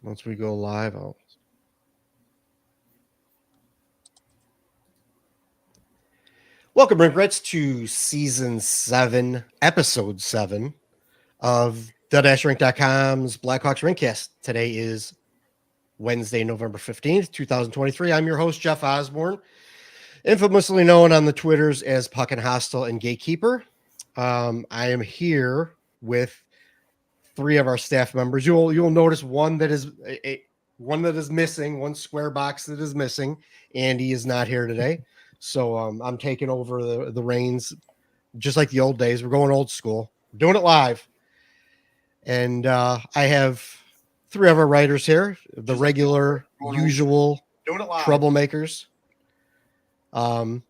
Once we go live, Welcome, Rinkcast, to Season 7, Episode 7 of the-rink.com's Blackhawks Rinkcast. Today is Wednesday, November 15th, 2023. I'm your host, Jeff Osborn, infamously known on the Twitters as Puck and Hostile and Gatekeeper. I am here with three of our staff members. You'll notice one that is missing, one square box that is missing. Andy is not here today. So I'm taking over the reins, just like the old days. We're going old school. We're doing it live. And I have three of our writers here, the regular, usual troublemakers. I'm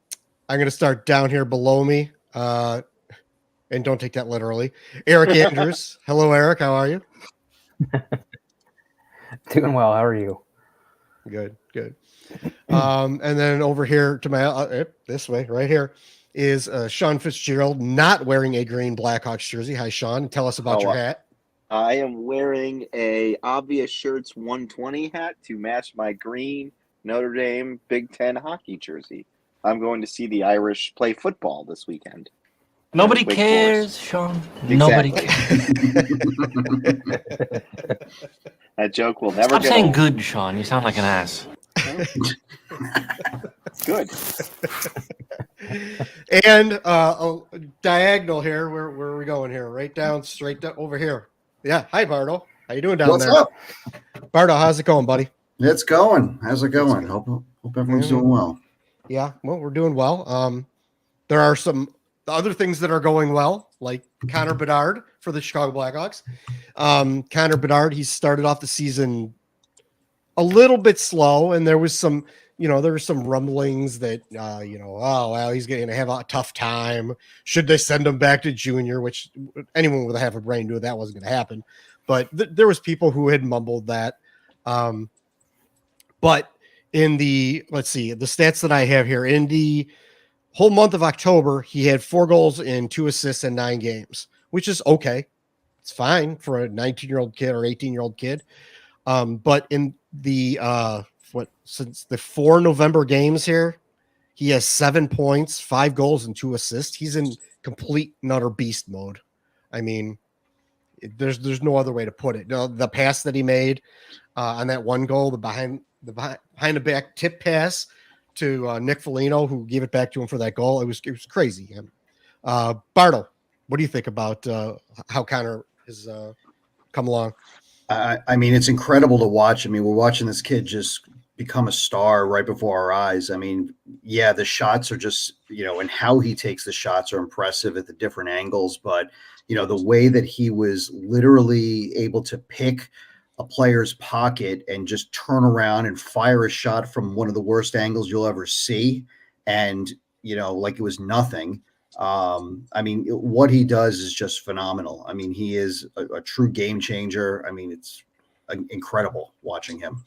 going to start down here below me. And don't take that literally. Eric Andrews. Hello, Eric. How are you? Doing well. How are you? Good. And then over here to my this way, right here, is Sean Fitzgerald, not wearing a green Blackhawks jersey. Hi, Sean. Tell us about your hat. I am wearing a Obvious Shirts 120 hat to match my green Notre Dame Big Ten hockey jersey. I'm going to see the Irish play football this weekend. Nobody cares, Sean. Exactly. Nobody cares. That joke will never Stop get saying old. good, Sean. You sound like an ass. Good. And diagonal here. Where are we going here? Right down, straight down, over here. Yeah. Hi, Bardo. How you doing down there? What's up? Bardo, how's it going, buddy? It's going. How's it going? Hope everyone's doing well. Yeah, well, we're doing well. There are some other things that are going well, like Connor Bedard for the Chicago Blackhawks. Connor Bedard, he started off the season a little bit slow, and there was some rumblings that, he's going to have a tough time. Should they send him back to junior, which anyone with a half a brain knew that wasn't going to happen. But there was people who had mumbled that. But in the stats that I have here, in the whole month of October, he had 4 goals and 2 assists in 9 games, which is okay. It's fine for a 19-year-old kid or 18-year-old kid. But in the since the 4 November games here, he has 7 points, 5 goals, and 2 assists. He's in complete and utter beast mode. I mean, there's no other way to put it. The pass that he made on that one goal, the behind the back tip pass to Nick Foligno, who gave it back to him for that goal. It was crazy. Bardo, what do you think about how Connor has come along? I mean, it's incredible to watch. I mean, we're watching this kid just become a star right before our eyes. I mean, yeah, the shots are just, and how he takes the shots are impressive at the different angles. But, the way that he was literally able to pick a player's pocket and just turn around and fire a shot from one of the worst angles you'll ever see. And, like it was nothing. I mean, what he does is just phenomenal. I mean, he is a true game changer. I mean, it's incredible watching him.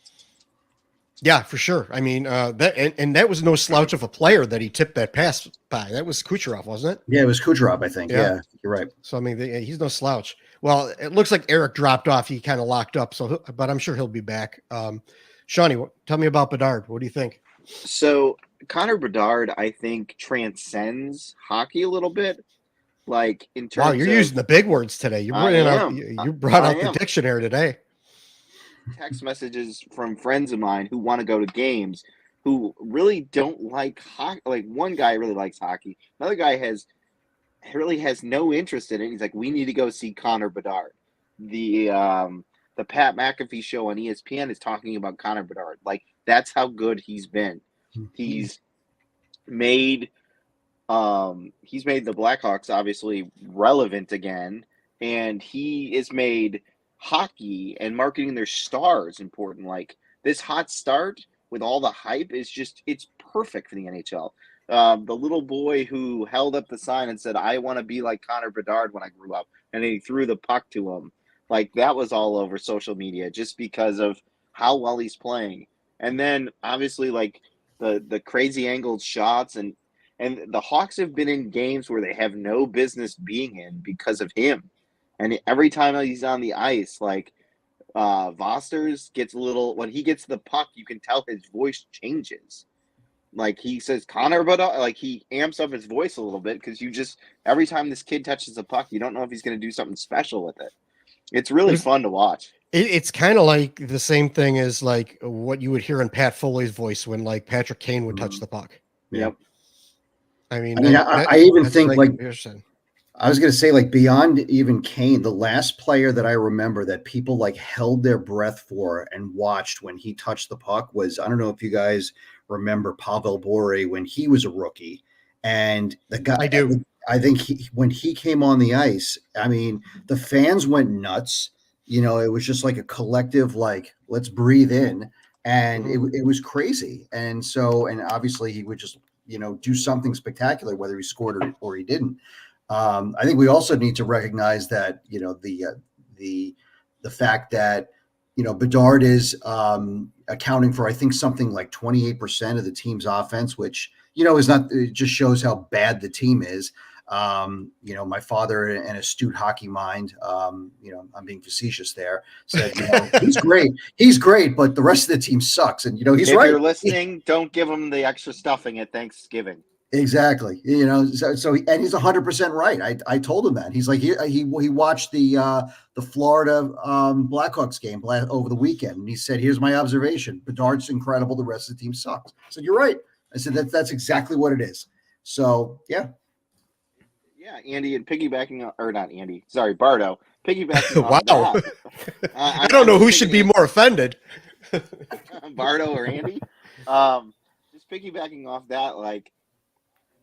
Yeah, for sure. I mean, that was no slouch of a player that he tipped that pass by. That was Kucherov, wasn't it? Yeah, it was Kucherov, I think. Yeah, you're right. So, I mean, he's no slouch. Well, it looks like Eric dropped off. He kind of locked up. So, but I'm sure he'll be back. Shawnee, tell me about Bedard. What do you think? So Connor Bedard, I think, transcends hockey a little bit. Like in terms wow, you're using the big words today. You brought out the dictionary today. Text messages from friends of mine who want to go to games, who really don't like hockey. Like one guy really likes hockey. Another guy really has no interest in it. He's like, we need to go see Connor Bedard. The Pat McAfee show on ESPN is talking about Connor Bedard. Like that's how good he's been. He's made the Blackhawks obviously relevant again, and he has made hockey and marketing their stars important. Like this hot start with all the hype is just, it's perfect for the NHL. The little boy who held up the sign and said, I want to be like Connor Bedard when I grew up, and then he threw the puck to him. Like that was all over social media just because of how well he's playing. And then obviously like the crazy angled shots, and the Hawks have been in games where they have no business being in because of him. And every time he's on the ice, like Vosters gets a little, when he gets the puck, you can tell his voice changes. Like he says Connor Bedard, like he amps up his voice a little bit because every time this kid touches the puck, you don't know if he's going to do something special with it. It's really fun to watch. It's kind of like the same thing as like what you would hear in Pat Foley's voice when like Patrick Kane would touch the puck. Yep. I mean, I even think like comparison. I was going to say, like, beyond even Kane, the last player that I remember that people like held their breath for and watched when he touched the puck was, I don't know if you guys remember Pavel Bure when he was a rookie, and the guy, I do. I think when he came on the ice, I mean, the fans went nuts. You know, it was just like a collective, like, let's breathe in. And it was crazy. And so, and obviously he would just, you know, do something spectacular, whether he scored or he didn't. I think we also need to recognize that, you know, the fact that, you know, Bedard is accounting for, I think, something like 28% of the team's offense, which, you know, is not, it just shows how bad the team is. You know, my father, an astute hockey mind, you know, I'm being facetious there, said, you know, he's great, but the rest of the team sucks. And, you know, he's right. If you're listening, don't give him the extra stuffing at Thanksgiving. Exactly. You know, so and he's 100% right. I told him that. He's like, he watched the Florida Blackhawks game over the weekend, and he said, here's my observation: Bedard's incredible, the rest of the team sucks. I said, you're right. I said, that's exactly what it is. So yeah. Yeah, Andy, and piggybacking, or not Andy, sorry, Bardo, piggybacking Wow. on that. I don't know who should be more offended. Bardo or Andy. Just piggybacking off that, like,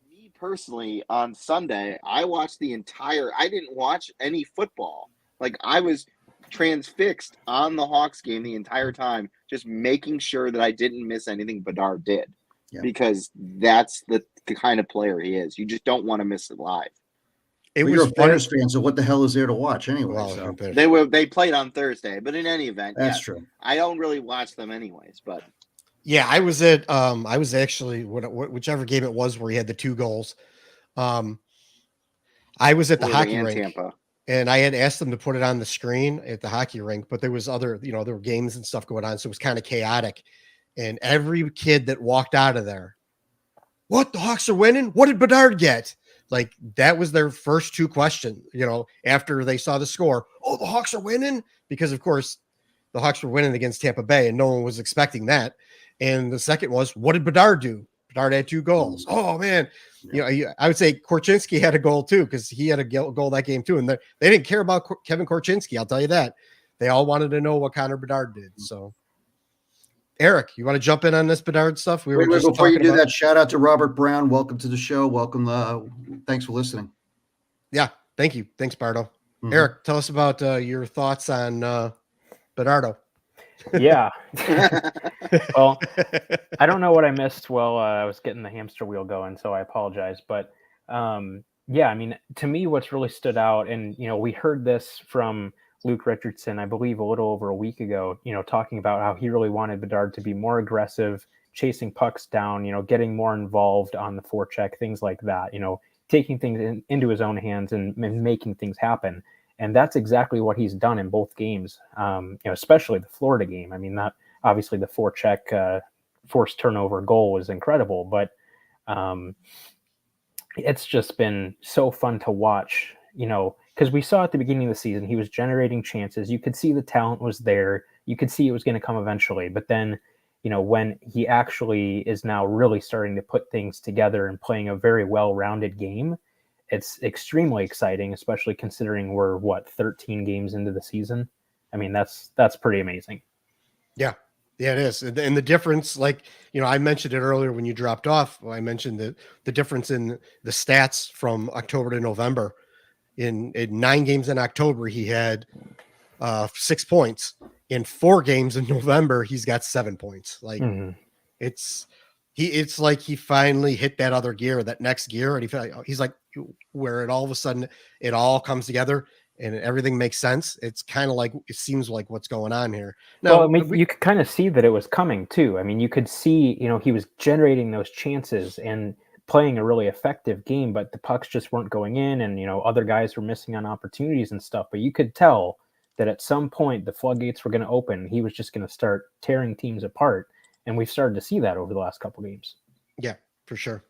me personally, on Sunday, I didn't watch any football. Like, I was transfixed on the Hawks game the entire time, just making sure that I didn't miss anything Bedard did. Yeah. Because that's the kind of player he is. You just don't want to miss it live. You're a Bears fan, so what the hell is there to watch anyway? Well, so. They played on Thursday, but in any event, that's true. I don't really watch them anyways, but yeah, I was actually whichever game it was where he had the 2 goals. I was at the hockey rink, Tampa. And I had asked them to put it on the screen at the hockey rink, but there was other, you know, there were games and stuff going on, so it was kind of chaotic. And every kid that walked out of there, what, the Hawks are winning? What did Bedard get? Like, that was their first 2 questions, you know, after they saw the score. Oh, the Hawks are winning? Because, of course, the Hawks were winning against Tampa Bay, and no one was expecting that. And the second was, what did Bedard do? Bedard had 2 goals. Oh, man. Yeah. You know, I would say Korchinski had a goal, too, because he had a goal that game, too. And they didn't care about Kevin Korchinski, I'll tell you that. They all wanted to know what Connor Bedard did, so. Eric, you want to jump in on this Bedard stuff? Wait, before you do that, shout out to Robert Brown. Welcome to the show. Welcome. Thanks for listening. Yeah, thank you. Thanks, Bardo. Mm-hmm. Eric, tell us about your thoughts on Bedardo. Yeah. Well, I don't know what I missed while I was getting the hamster wheel going, so I apologize. But yeah, I mean, to me, what's really stood out, and you know, we heard this from Luke Richardson, I believe, a little over a week ago, you know, talking about how he really wanted Bedard to be more aggressive, chasing pucks down, you know, getting more involved on the forecheck, things like that, you know, taking things into his own hands and making things happen. And that's exactly what he's done in both games, you know, especially the Florida game. I mean, that obviously the forecheck forced turnover goal was incredible, but it's just been so fun to watch, you know, because we saw at the beginning of the season, he was generating chances. You could see the talent was there. You could see it was going to come eventually. But then, you know, when he actually is now really starting to put things together and playing a very well-rounded game, it's extremely exciting, especially considering we're, 13 games into the season? I mean, that's pretty amazing. Yeah. Yeah, it is. And the difference, like, you know, I mentioned it earlier when you dropped off. I mentioned the difference in the stats from October to November. In 9 games in October, he had 6 points. In 4 games in November, he's got 7 points. Like it's like he finally hit that other gear, that next gear, and he's like where it all of a sudden it all comes together and everything makes sense. It's kind of like, it seems like what's going on here. Now, well, I mean, you could kind of see that it was coming too. I mean, you could see, you know, he was generating those chances and playing a really effective game, but the pucks just weren't going in, and you know, other guys were missing on opportunities and stuff. But you could tell that at some point the floodgates were going to open. He was just going to start tearing teams apart. And we've started to see that over the last couple games. Yeah, for sure.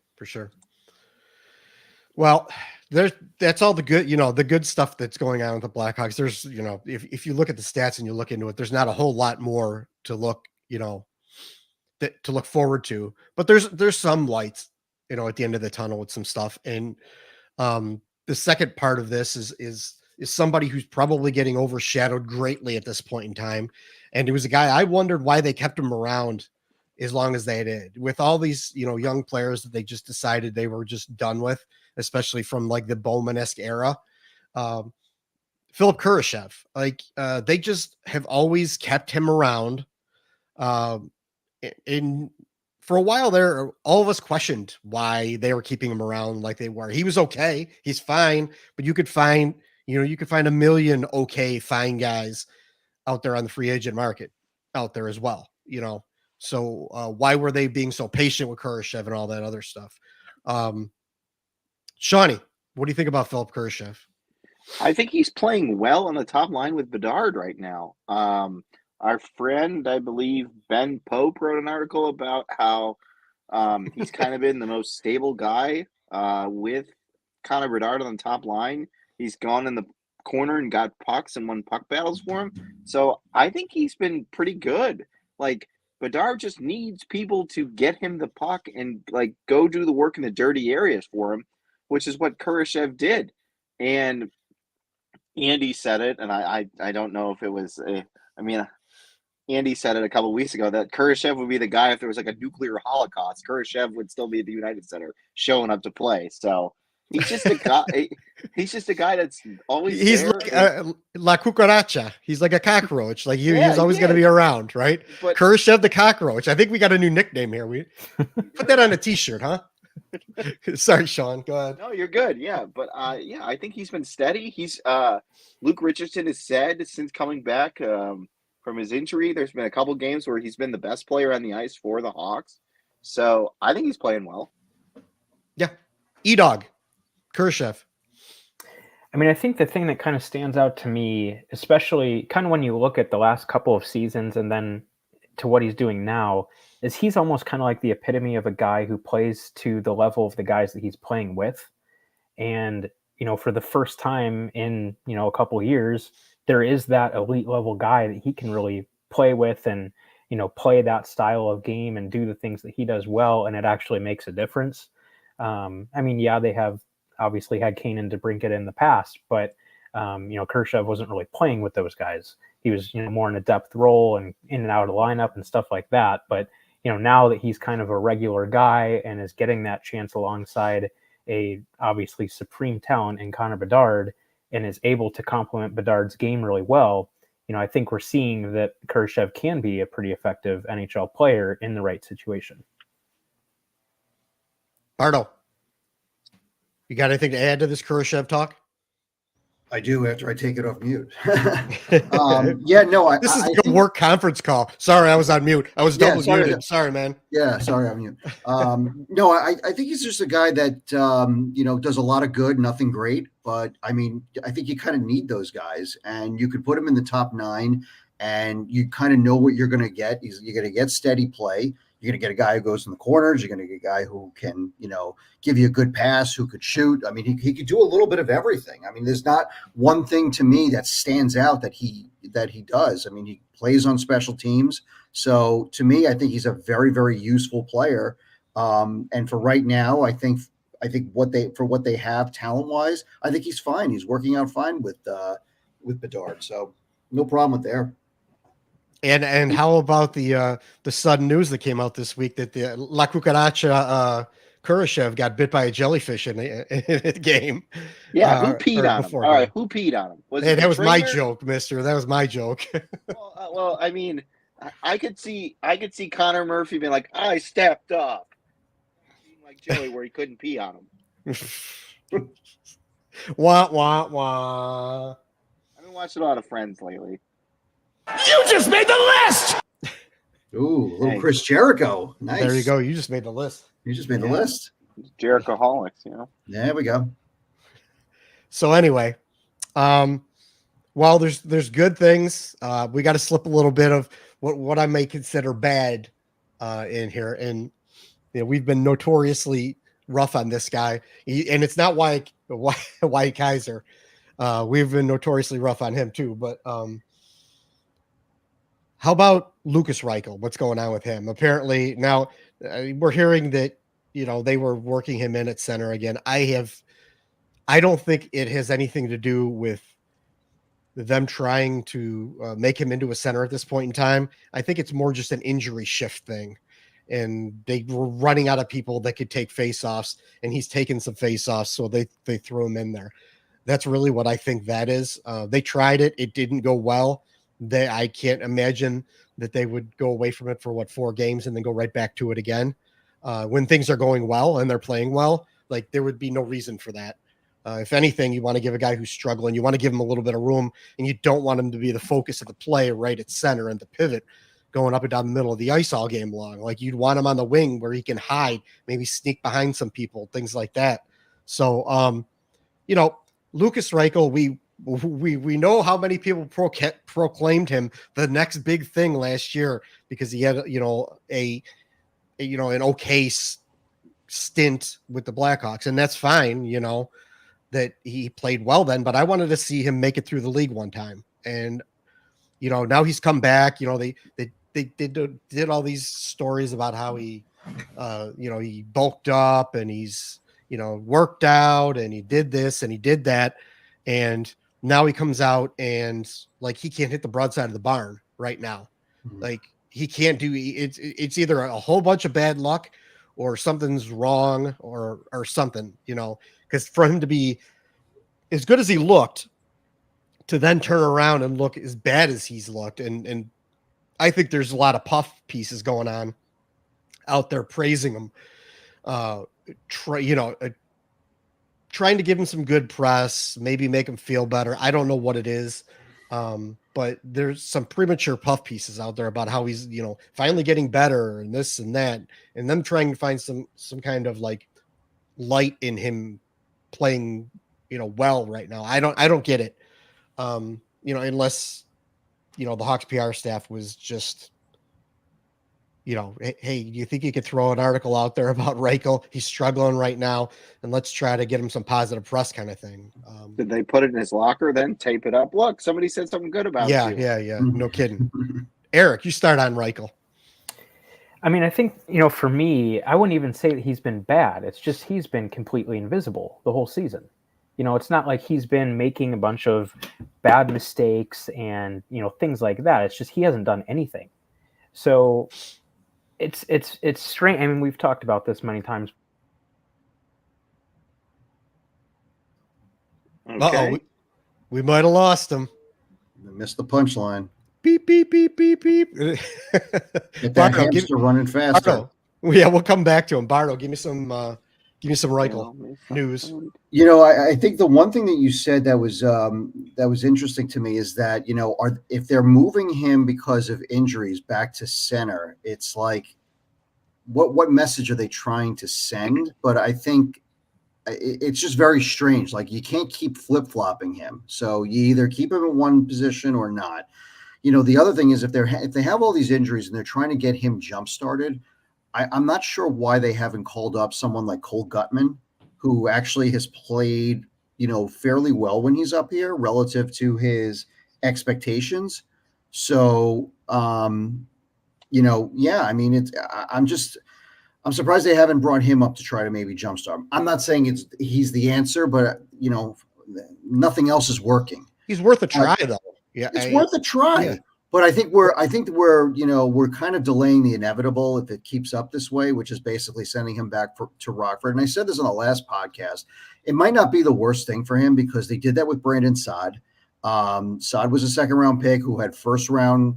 Well, that's all the good, the good stuff that's going on with the Blackhawks. There's, if you look at the stats and you look into it, there's not a whole lot more to look, to look forward to, but there's some lights, at the end of the tunnel with some stuff. And the second part of this is somebody who's probably getting overshadowed greatly at this point in time. And it was a guy I wondered why they kept him around as long as they did, with all these, young players that they just decided they were just done with, especially from like the Bowman-esque era. Philipp Kurashev, they just have always kept him around. In for a while there, all of us questioned why they were keeping him around like they were. He was okay. He's fine, but you could find a million okay, fine guys out there on the free agent market out there as well, So why were they being so patient with Kurashev and all that other stuff? Shawnee, what do you think about Philipp Kurashev? I think he's playing well on the top line with Bedard right now. Our friend, I believe, Ben Pope wrote an article about how he's kind of been the most stable guy with Connor Bedard on the top line. He's gone in the corner and got pucks and won puck battles for him. So I think he's been pretty good. Bedard just needs people to get him the puck and go do the work in the dirty areas for him, which is what Kurashev did. And Andy said it, and I don't know if it was Andy said it a couple of weeks ago that Kurashev would be the guy if there was a nuclear holocaust. Kurashev would still be at the United Center showing up to play. So he's just a guy. He's just a guy that's always. He's there. like La Cucaracha. He's like a cockroach. He's always going to be around, right? But Kurashev the cockroach. I think we got a new nickname here. We put that on a T-shirt, huh? Sorry, Sean. Go ahead. No, you're good. Yeah, but I think he's been steady. He's Luke Richardson has said since coming back from his injury, there's been a couple games where he's been the best player on the ice for the Hawks. So I think he's playing well. Yeah. E-Dog. Kurashev. I think the thing that kind of stands out to me, especially kind of when you look at the last couple of seasons and then to what he's doing now, is he's almost kind of like the epitome of a guy who plays to the level of the guys that he's playing with. And, for the first time in, a couple of years, there is that elite level guy that he can really play with and, play that style of game and do the things that he does well. And it actually makes a difference. They have obviously had Kane and DeBrincat in the past, but, Kurashev wasn't really playing with those guys. He was, more in a depth role and in and out of the lineup and stuff like that. But, now that he's kind of a regular guy and is getting that chance alongside a obviously supreme talent in Connor Bedard and is able to complement Bedard's game really well, I think we're seeing that Kurashev can be a pretty effective NHL player in the right situation. Bardo, you got anything to add to this Kurashev talk? I do after I take it off mute. This is a work conference call. Sorry, I was on mute. I was double muted. Sorry, man. Yeah, sorry, I'm mute. I think he's just a guy that does a lot of good, nothing great. But I think you kind of need those guys, and you could put him in the top 9, and you kind of know what you're going to get. You're going to get steady play. You're going to get a guy who goes in the corners. You're going to get a guy who can, give you a good pass, who could shoot. He could do a little bit of everything. There's not one thing to me that stands out that he does. He plays on special teams. So to me, I think he's a very, very useful player. And for right now, I think what they have talent wise, I think he's fine. He's working out fine with Bedard. So no problem with there. And how about the sudden news that came out this week that the La Cucaracha Kurashev got bit by a jellyfish in the game? Yeah, who peed on him? All right, who peed on him? That was my joke, mister. That was my joke. I could see Connor Murphy being like, I stepped up. Like Joey, where he couldn't pee on him. Wah, wah, wah. I've been watching a lot of Friends lately. You just made the list. Ooh, little Chris Jericho. Nice. There you go. You just made the list. You just made the list. Jericho-holics, There we go. So anyway, while there's good things, we got to slip a little bit of what I may consider bad in here. And we've been notoriously rough on this guy, and it's not why Kaiser. We've been notoriously rough on him too. But how about Lukas Reichel? What's going on with him? Apparently now we're hearing that they were working him in at center again. I don't think it has anything to do with them trying to make him into a center at this point in time. I think it's more just an injury shift thing. And they were running out of people that could take faceoffs, and he's taken some faceoffs, so they threw him in there. That's really what I think that is. They tried it. It didn't go well. I can't imagine that they would go away from it for 4 games and then go right back to it again. When things are going well and they're playing well, like there would be no reason for that. If anything, you want to give a guy who's struggling, you want to give him a little bit of room, and you don't want him to be the focus of the play right at center and the pivot going up and down the middle of the ice all game long. Like you'd want him on the wing where he can hide, maybe sneak behind some people, things like that. So, Lukas Reichel, we know how many people proclaimed him the next big thing last year because he had, an okay stint with the Blackhawks, and that's fine, that he played well then, but I wanted to see him make it through the league one time. And, now he's come back, they did all these stories about how he, he bulked up and he's, worked out and he did this and he did that. And now he comes out and like, he can't hit the broadside of the barn right now. Mm-hmm. Like he can't do it's either a whole bunch of bad luck or something's wrong or something, because for him to be as good as he looked to then turn around and look as bad as he's looked. And I think there's a lot of puff pieces going on out there praising him, trying to give him some good press, maybe make him feel better. I don't know what it is. But there's some premature puff pieces out there about how he's, finally getting better and this and that, and them trying to find some kind of like light in him playing, well right now. I don't get it. Unless, the Hawks PR staff was just, hey, do you think you could throw an article out there about Reichel? He's struggling right now, and let's try to get him some positive press kind of thing. Did they put it in his locker then? Tape it up? Look, somebody said something good about you. Yeah. No kidding. Eric, you start on Reichel. I mean, I think, for me, I wouldn't even say that he's been bad. It's just he's been completely invisible the whole season. It's not like he's been making a bunch of bad mistakes and, things like that. It's just he hasn't done anything. So it's strange. I mean, we've talked about this many times. Okay. Uh-oh, we might have lost him. I missed the punchline. Beep, beep, beep, beep, beep. Get that hamster running faster. Bardo. Yeah, we'll come back to him. Bardo, give me some Reichel news. I think the one thing that you said that was interesting to me is that, if they're moving him because of injuries back to center, it's like, what message are they trying to send? But I think it's just very strange. Like you can't keep flip-flopping him. So you either keep him in one position or not. The other thing is if they have all these injuries and they're trying to get him jump-started, I'm not sure why they haven't called up someone like Cole Gutman, who actually has played, fairly well when he's up here relative to his expectations. So, I mean, I'm surprised they haven't brought him up to try to maybe jumpstart him. I'm not saying he's the answer, but nothing else is working. He's worth a try, though. Yeah, it's worth a try. Yeah. But I think we're kind of delaying the inevitable if it keeps up this way, which is basically sending him back to Rockford. And I said this on the last podcast. It might not be the worst thing for him because they did that with Brandon Saad. Saad was a second-round pick who had first-round,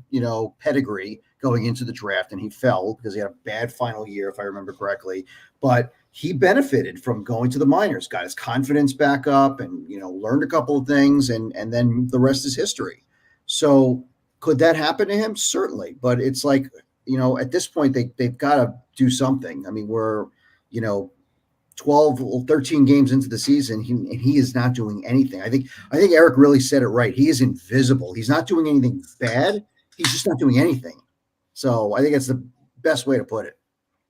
pedigree going into the draft, and he fell because he had a bad final year, if I remember correctly. But he benefited from going to the minors, got his confidence back up, and learned a couple of things, and then the rest is history. So could that happen to him? Certainly. But it's like, at this point, they've got to do something. I mean, we're, 12 or 13 games into the season, he is not doing anything. I think Eric really said it right. He is invisible. He's not doing anything bad. He's just not doing anything. So I think that's the best way to put it.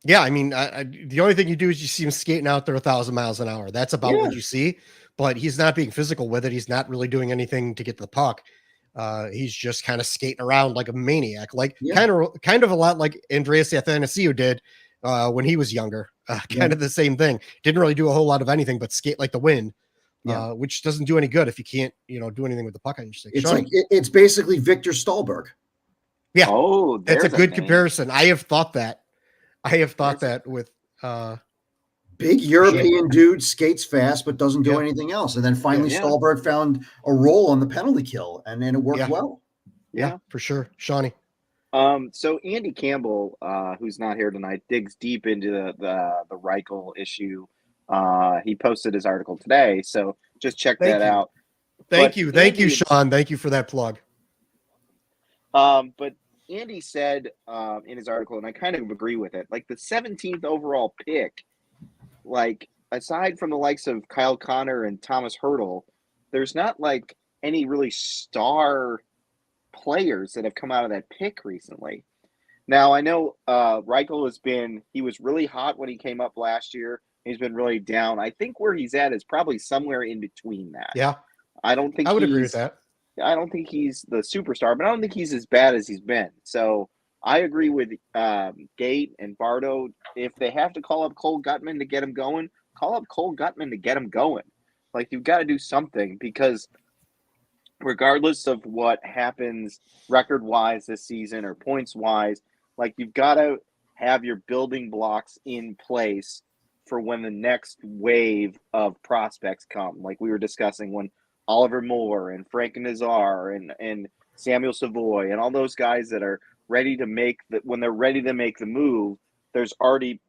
Yeah, I mean, the only thing you do is you see him skating out there 1,000 miles an hour. That's about what you see, but he's not being physical with it. He's not really doing anything to get to the puck. He's just kind of skating around like a maniac, kind of a lot like Andreas Athanasiou did when he was younger. Kind of the same thing. Didn't really do a whole lot of anything but skate like the wind, which doesn't do any good if you can't, do anything with the puck on your stick. It's it's basically Victor Stahlberg. Yeah. Oh, that's a good comparison. I have thought that. With big European dude, skates fast but doesn't do anything else. And then finally Stahlberg found a role on the penalty kill, and then it worked well. Yeah, for sure. Shawnee. So Andy Campbell, who's not here tonight, digs deep into the Reichel issue. He posted his article today, so just check that out. Thank you, Sean. Thank you for that plug. But Andy said in his article, and I kind of agree with it, like the 17th overall pick, like aside from the likes of Kyle Connor and Thomas Hertl, there's not like any really star players that have come out of that pick recently. Now, I know Reichel he was really hot when he came up last year. He's been really down. I think where he's at is probably somewhere in between that. Yeah. I would agree with that. I don't think he's the superstar, but I don't think he's as bad as he's been. So I agree with Gate and Bardo. If they have to call up Cole Gutman to get him going, call up Cole Gutman to get him going. Like, you've got to do something, because regardless of what happens record-wise this season or points-wise, like, you've got to have your building blocks in place for when the next wave of prospects come. Like we were discussing when Oliver Moore and Frank Nazar and Samuel Savoy and all those guys that are ready to when they're ready to make the move, there's already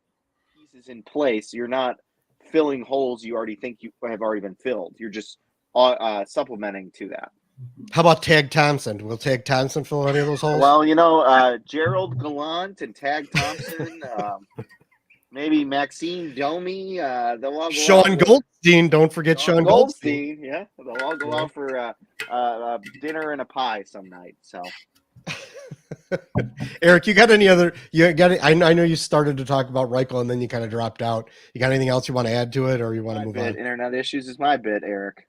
pieces in place. You're not filling holes you already think you have already been filled. You're just supplementing to that. How about Tag Thompson? Will Tag Thompson fill any of those holes? Well, Gerald Gallant and Tag Thompson, maybe Maxime Domi. Sean Goldstein. Don't forget Sean Goldstein. Yeah, they'll all go out for dinner and a pie some night. So, Eric, you got any other? I know you started to talk about Reichel and then you kind of dropped out. You got anything else you want to add to it, or you want to move on? Internet issues is my bit, Eric.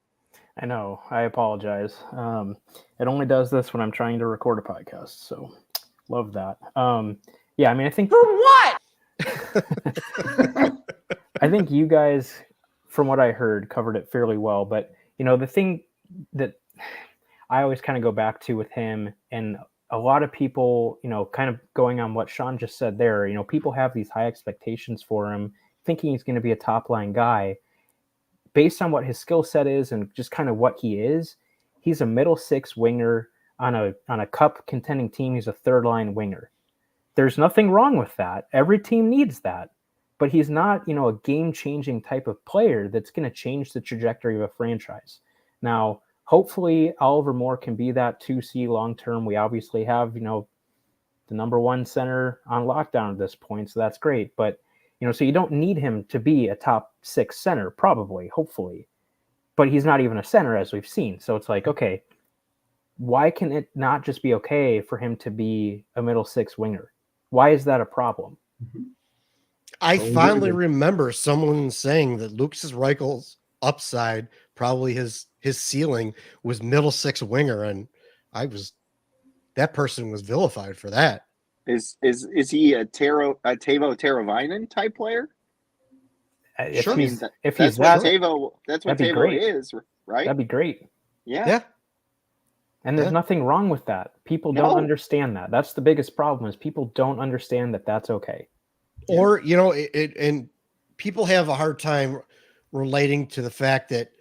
I know. I apologize. It only does this when I'm trying to record a podcast. So, love that. Yeah, I mean, I think for what? I think you guys, from what I heard, covered it fairly well. But, the thing that I always kind of go back to with him, and a lot of people, kind of going on what Sean just said there, people have these high expectations for him, thinking he's going to be a top line guy. Based on what his skill set is and just kind of what he is, he's a middle six winger on a cup contending team. He's a third line winger. There's nothing wrong with that. Every team needs that. But he's not, a game-changing type of player that's going to change the trajectory of a franchise. Now, hopefully, Oliver Moore can be that 2C long-term. We obviously have, the number one center on lockdown at this point, so that's great. But, so you don't need him to be a top six center, probably, hopefully. But he's not even a center, as we've seen. So it's like, okay, why can it not just be okay for him to be a middle six winger? Why is that a problem? I finally remember someone saying that Lukas Reichel's upside, probably his ceiling, was middle six winger, and that person was vilified for that. Is he a Teuvo Teravainen type player? If Sure. he's that, Teuvo, that's what that'd be Teuvo great. is, right? That'd be great. Yeah. And there's nothing wrong with that. People don't understand that. That's the biggest problem, is people don't understand that that's okay. Or, and people have a hard time relating to the fact that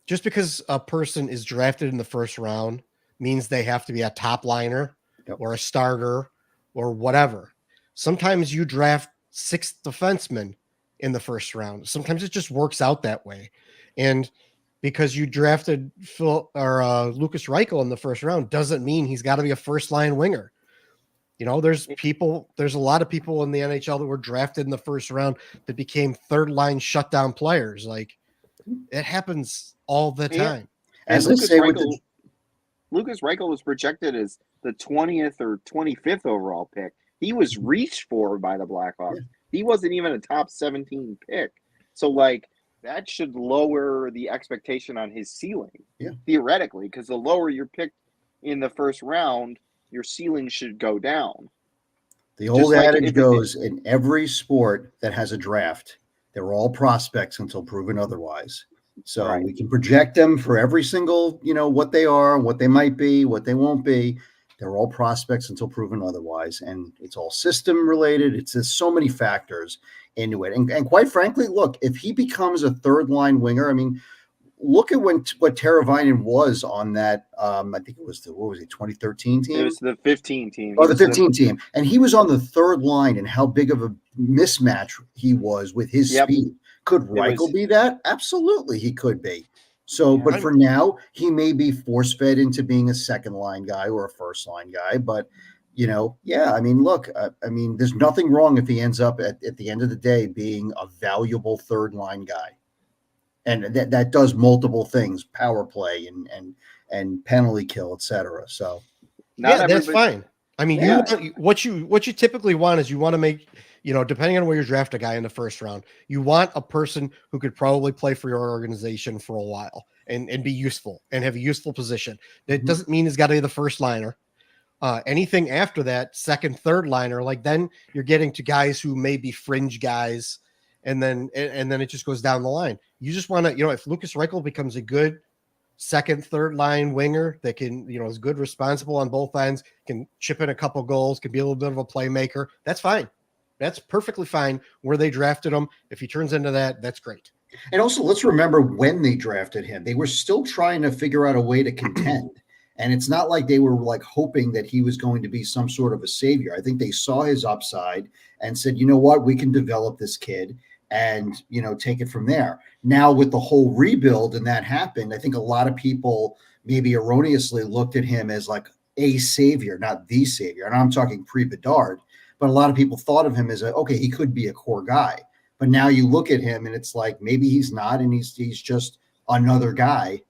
just because a person is drafted in the first round means they have to be a top liner or a starter or whatever. Sometimes you draft 6 defensemen in the first round. Sometimes it just works out that way. And because you drafted Lukas Reichel in the first round doesn't mean he's got to be a first line winger. There's a lot of people in the NHL that were drafted in the first round that became third line shutdown players. Like, it happens all the time. As and I say, Lukas Reichel was projected as the 20th or 25th overall pick. He was reached for by the Blackhawks. Yeah. He wasn't even a top 17 pick. So, like, that should lower the expectation on his ceiling, theoretically, because the lower you're picked in the first round, your ceiling should go down. The old adage goes, in every sport that has a draft, they're all prospects until proven otherwise. So we can project them for every single, what they are, what they might be, what they won't be. They're all prospects until proven otherwise. And it's all system related. There's so many factors into it. And quite frankly, look, if he becomes a third line winger, I mean, look at what Teravainen was on that. I think it was 2013 team? It was the 15 team. Oh, the 15 team. And he was on the third line, and how big of a mismatch he was with his speed. Could Reichel be that? Absolutely, he could be. So, but for now, he may be force-fed into being a second-line guy or a first-line guy. But, I mean, look, there's nothing wrong if he ends up at the end of the day being a valuable third-line guy. And that does multiple things: power play and penalty kill, etc. So, that's fine. I mean, what you typically want is you want to make, depending on where you draft a guy in the first round, you want a person who could probably play for your organization for a while and be useful and have a useful position. That doesn't mean he's got to be the first liner. Anything after that, second, third liner, like then you're getting to guys who may be fringe guys. And then it just goes down the line. You just want to, if Lukas Reichel becomes a good second, third line winger that can, is good, responsible on both ends, can chip in a couple goals, can be a little bit of a playmaker, that's fine. That's perfectly fine where they drafted him. If he turns into that, that's great. And also, let's remember when they drafted him. They were still trying to figure out a way to contend. And it's not like they were like hoping that he was going to be some sort of a savior. I think they saw his upside and said, you know what, we can develop this kid and, take it from there. Now with the whole rebuild and that happened, I think a lot of people maybe erroneously looked at him as like a savior, not the savior. And I'm talking pre-Bedard, but a lot of people thought of him as he could be a core guy. But now you look at him and it's like, maybe he's not, and he's just another guy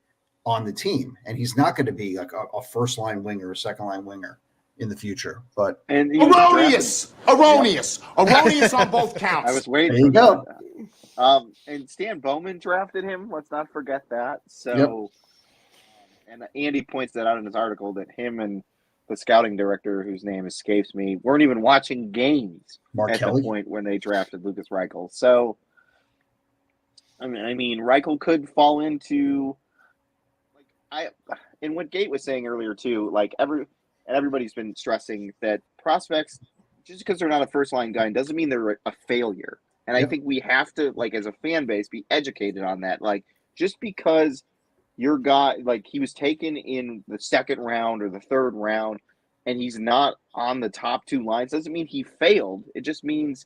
on the team. And he's not going to be like a first line winger, a second line winger in the future. But erroneous on both counts. I was waiting. There you go. And Stan Bowman drafted him. Let's not forget that. So, and Andy points that out in his article that him and the scouting director, whose name escapes me, weren't even watching games at the point when they drafted Lukas Reichel. So, I mean, Reichel could fall into and what Gate was saying earlier too. Like everybody's been stressing that prospects, just because they're not a first line guy, doesn't mean they're a failure. And I think we have to, as a fan base, be educated on that. Like, just because your guy, he was taken in the second round or the third round, and he's not on the top two lines, doesn't mean he failed. It just means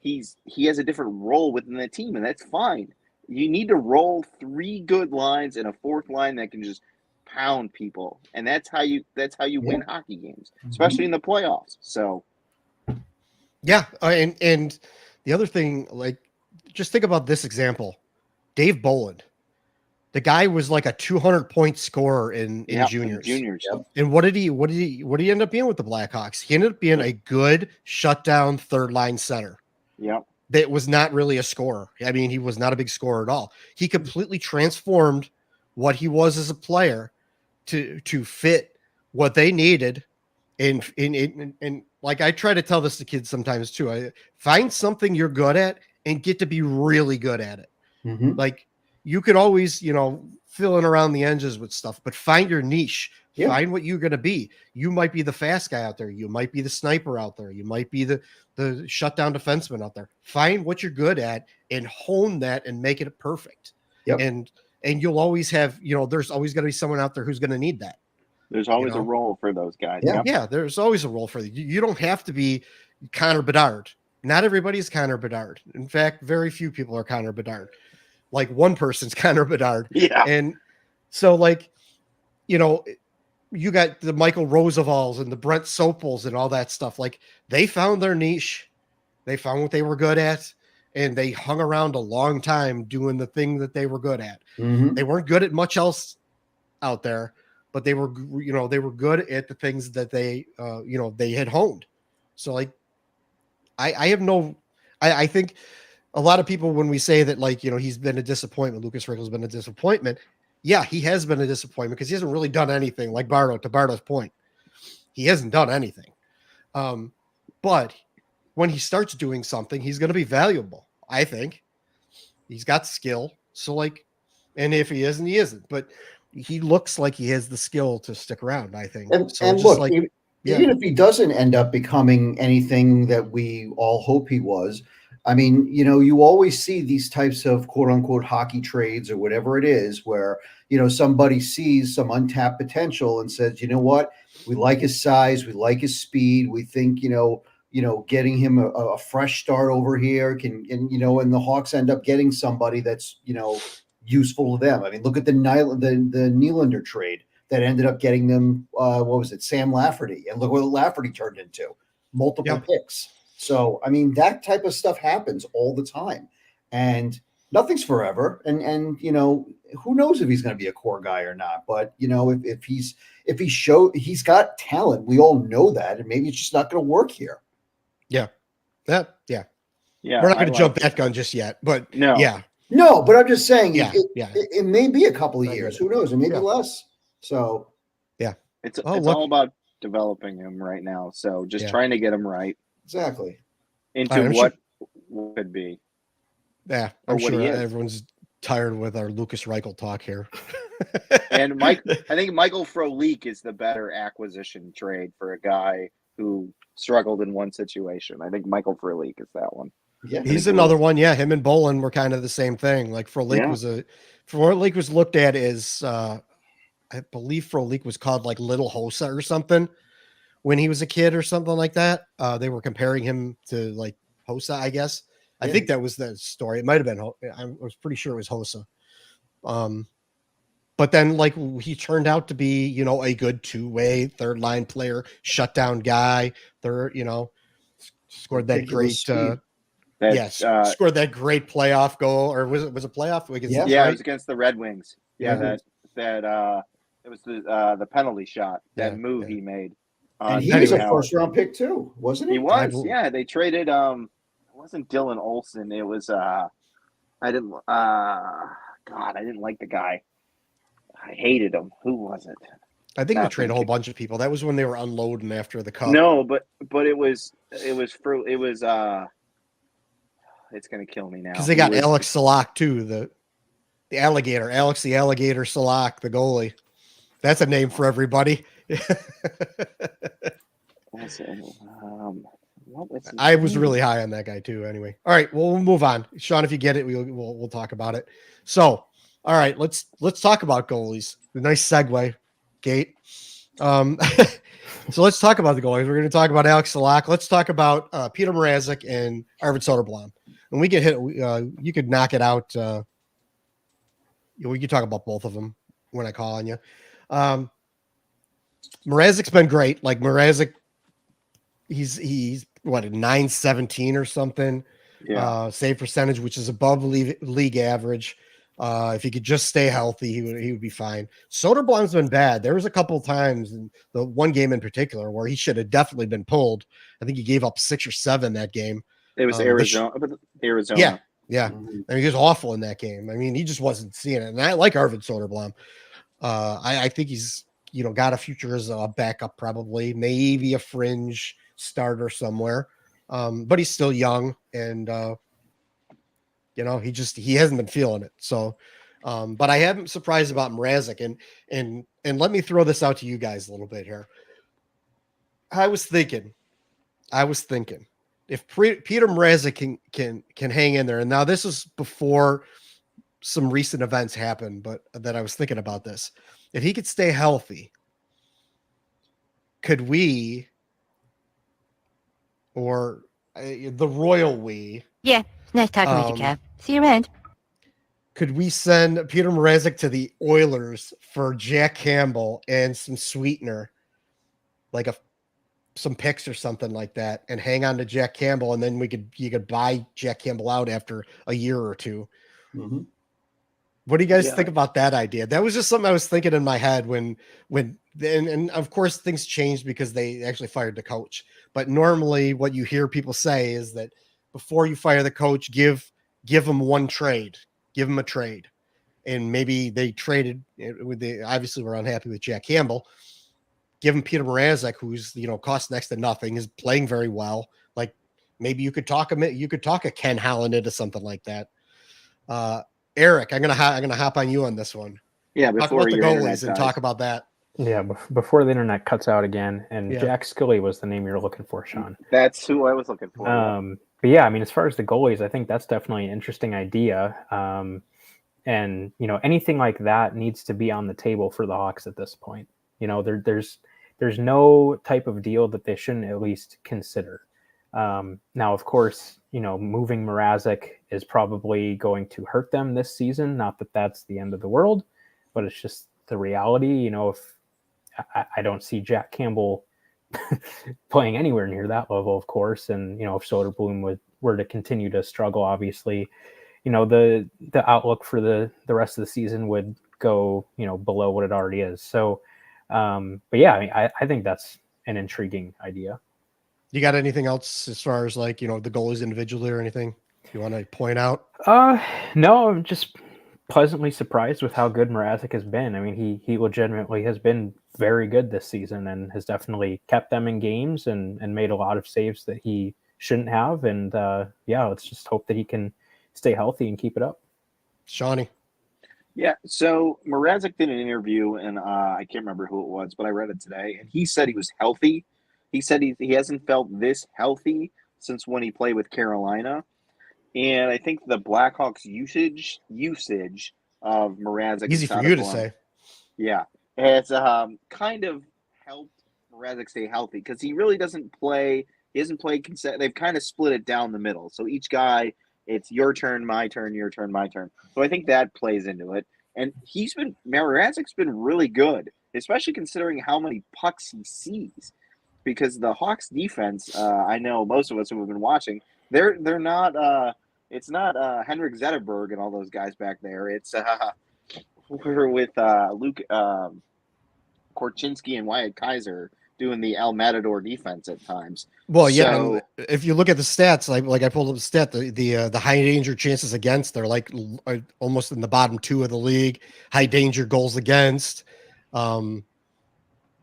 he has a different role within the team, and that's fine. You need to roll three good lines and a fourth line that can just pound people, and that's how you win hockey games, especially in the playoffs. So, and the other thing, just think about this example: Dave Boland. The guy was like a 200-point scorer in juniors. And what did he end up being with the Blackhawks? He ended up being a good shutdown third line center. Yep. That was not really a scorer. I mean, he was not a big scorer at all. He completely transformed what he was as a player to fit what they needed. And like I try to tell this to kids sometimes too. I find something you're good at and get to be really good at it. Mm-hmm. Like, you could always, fill in around the edges with stuff, but find your niche. Yeah. Find what you're going to be. You might be the fast guy out there. You might be the sniper out there. You might be the shutdown defenseman out there. Find what you're good at and hone that and make it perfect. Yep. And you'll always have, there's always going to be someone out there who's going to need that. There's always a role for those guys. Yeah. Yeah, there's always a role for you. You don't have to be Connor Bedard. Not everybody's Connor Bedard. In fact, very few people are Connor Bedard. Like one person's Connor Bedard. Yeah. And so you got the Michael Roosevelts and the Brent Sopels and all that stuff. Like they found their niche, they found what they were good at, and they hung around a long time doing the thing that they were good at. Mhm. They weren't good at much else out there, but they were, they were good at the things that they, they had honed. So like, I think a lot of people, when we say that, like, he's been a disappointment, Lukas Reichel's been a disappointment. Yeah, he has been a disappointment because he hasn't really done anything. Like to Bardo's point, he hasn't done anything. But when he starts doing something, he's going to be valuable. I think he's got skill. So like, and if he isn't, he isn't. But he looks like he has the skill to stick around, I think. And, so and just look, like, even if he doesn't end up becoming anything that we all hope he was, I mean, you always see these types of quote unquote hockey trades or whatever it is where, somebody sees some untapped potential and says, you know what, we like his size, we like his speed, we think, getting him a fresh start over here and the Hawks end up getting somebody that's, useful to them. I mean, look at the Nylander trade that ended up getting them, Sam Lafferty, and look what Lafferty turned into, multiple picks. So, I mean, that type of stuff happens all the time, and nothing's forever. And who knows if he's going to be a core guy or not? But if he's got talent, we all know that, and maybe it's just not going to work here. Yeah. Yeah. We're not going to jump that gun just yet, but no. Yeah. No, but I'm just saying, Yeah. It may be a couple of years. Who knows? It may be less. So, it's all about developing him right now. So just trying to get him right. Exactly. Into what could be. Yeah, I'm sure everyone's tired with our Lukas Reichel talk here. And I think Michael Frolik is the better acquisition trade for a guy who struggled in one situation. I think Michael Frolik is that one. Yeah, he's another one. Yeah, him and Bolin were kind of the same thing. Like Frolik was looked at as I believe Frolik was called like Little Hossa or something when he was a kid or something like that. They were comparing him to like Hossa, I guess. I think that was the story. It might have been. I was pretty sure it was Hossa. But then like he turned out to be, a good two-way third line player, shutdown guy. Scored that great. Scored that great playoff goal, or was it a playoff? It was against the Red Wings. Yeah, that it was the penalty shot, that move he made. And he was a first-round pick too, wasn't he? He was. Yeah, they traded. It wasn't Dylan Olsen. It was. I didn't like the guy. I hated him. Who was it? I think they traded a whole bunch of people. That was when they were unloading after the cup. No, but it was. It's gonna kill me now because they got Alex Salak too, the alligator, Alex the Alligator Salak, the goalie. That's a name for everybody. I was really high on that guy too. Anyway, all right, well, we'll move on. Sean, if you get it, we'll talk about it. So, all right, let's talk about goalies. A nice segue, Gate. So let's talk about the goalies. We're going to talk about Alex Salak. Let's talk about Petr Mrazek and Arvid Soderblom. When we get hit, you could knock it out. We could talk about both of them when I call on you. Mrazek's been great. Like Mrazek, he's what, a 917 or something. Save percentage, which is above league average. If he could just stay healthy, he would be fine. Soderblom's been bad. There was a couple of times, in the one game in particular, where he should have definitely been pulled. I think he gave up 6 or 7 that game. It was Arizona. Yeah. I mean, he was awful in that game. I mean, he just wasn't seeing it. And I like Arvid Soderblom. I think he's got a future as a backup, probably, maybe a fringe starter somewhere. But he's still young, and he hasn't been feeling it. So, but I am surprised about Mrazek, and let me throw this out to you guys a little bit here. I was thinking if Petr Mrazek can hang in there, and now this is before some recent events happened, but that I was thinking about this. If he could stay healthy, could we, or the royal we? Yeah, nice talking with you, Kev. See you around. could we send Petr Mrazek to the Oilers for Jack Campbell and some sweetener, like some picks or something like that, and hang on to Jack Campbell, and then you could buy Jack Campbell out after a year or two. Mm-hmm. What do you guys think about that idea? That was just something I was thinking in my head when of course things changed because they actually fired the coach. But normally what you hear people say is that before you fire the coach, give them one trade, give them a trade. And maybe they traded obviously we're unhappy with Jack Campbell. Give him Petr Mrazek, who's, costs next to nothing, is playing very well. Like maybe you could talk a Ken Holland into something like that. Eric, I'm gonna hop on you on this one. Yeah, talk about the goalies and talk about that. Yeah, before the internet cuts out again. And Jack Scully was the name you're looking for, Sean. That's who I was looking for. But yeah, I mean, as far as the goalies, I think that's definitely an interesting idea. And anything like that needs to be on the table for the Hawks at this point. There's no type of deal that they shouldn't at least consider. Now, of course, moving Mrazek is probably going to hurt them this season. Not that that's the end of the world, but it's just the reality. If I don't see Jack Campbell playing anywhere near that level, of course, and if Soderblom were to continue to struggle, obviously, the outlook for the rest of the season would go below what it already is. So, but yeah, I mean, I think that's an intriguing idea. You got anything else as far as the goalies individually or anything you want to point out? No, I'm just pleasantly surprised with how good Mrazek has been. I mean, he legitimately has been very good this season and has definitely kept them in games and made a lot of saves that he shouldn't have. And let's just hope that he can stay healthy and keep it up. Shawnee. Yeah, so Mrazek did an interview, and I can't remember who it was, but I read it today, and he said he was healthy. He said he hasn't felt this healthy since when he played with Carolina. And I think the Blackhawks usage of Mrazek. Easy for you to say. Yeah. Has kind of helped Mrazek stay healthy because he really doesn't play. He hasn't played they've kind of split it down the middle. So each guy, it's your turn, my turn, your turn, my turn. So I think that plays into it. And Mrazek's been really good, especially considering how many pucks he sees. Because the Hawks defense, I know most of us who have been watching, they're not. It's not Henrik Zetterberg and all those guys back there. It's we're with Luke Korchinski and Wyatt Kaiser doing the El Matador defense at times. Well, yeah. So, if you look at the stats, like I pulled up the stat, the high danger chances against, they're like almost in the bottom 2 of the league. High danger goals against.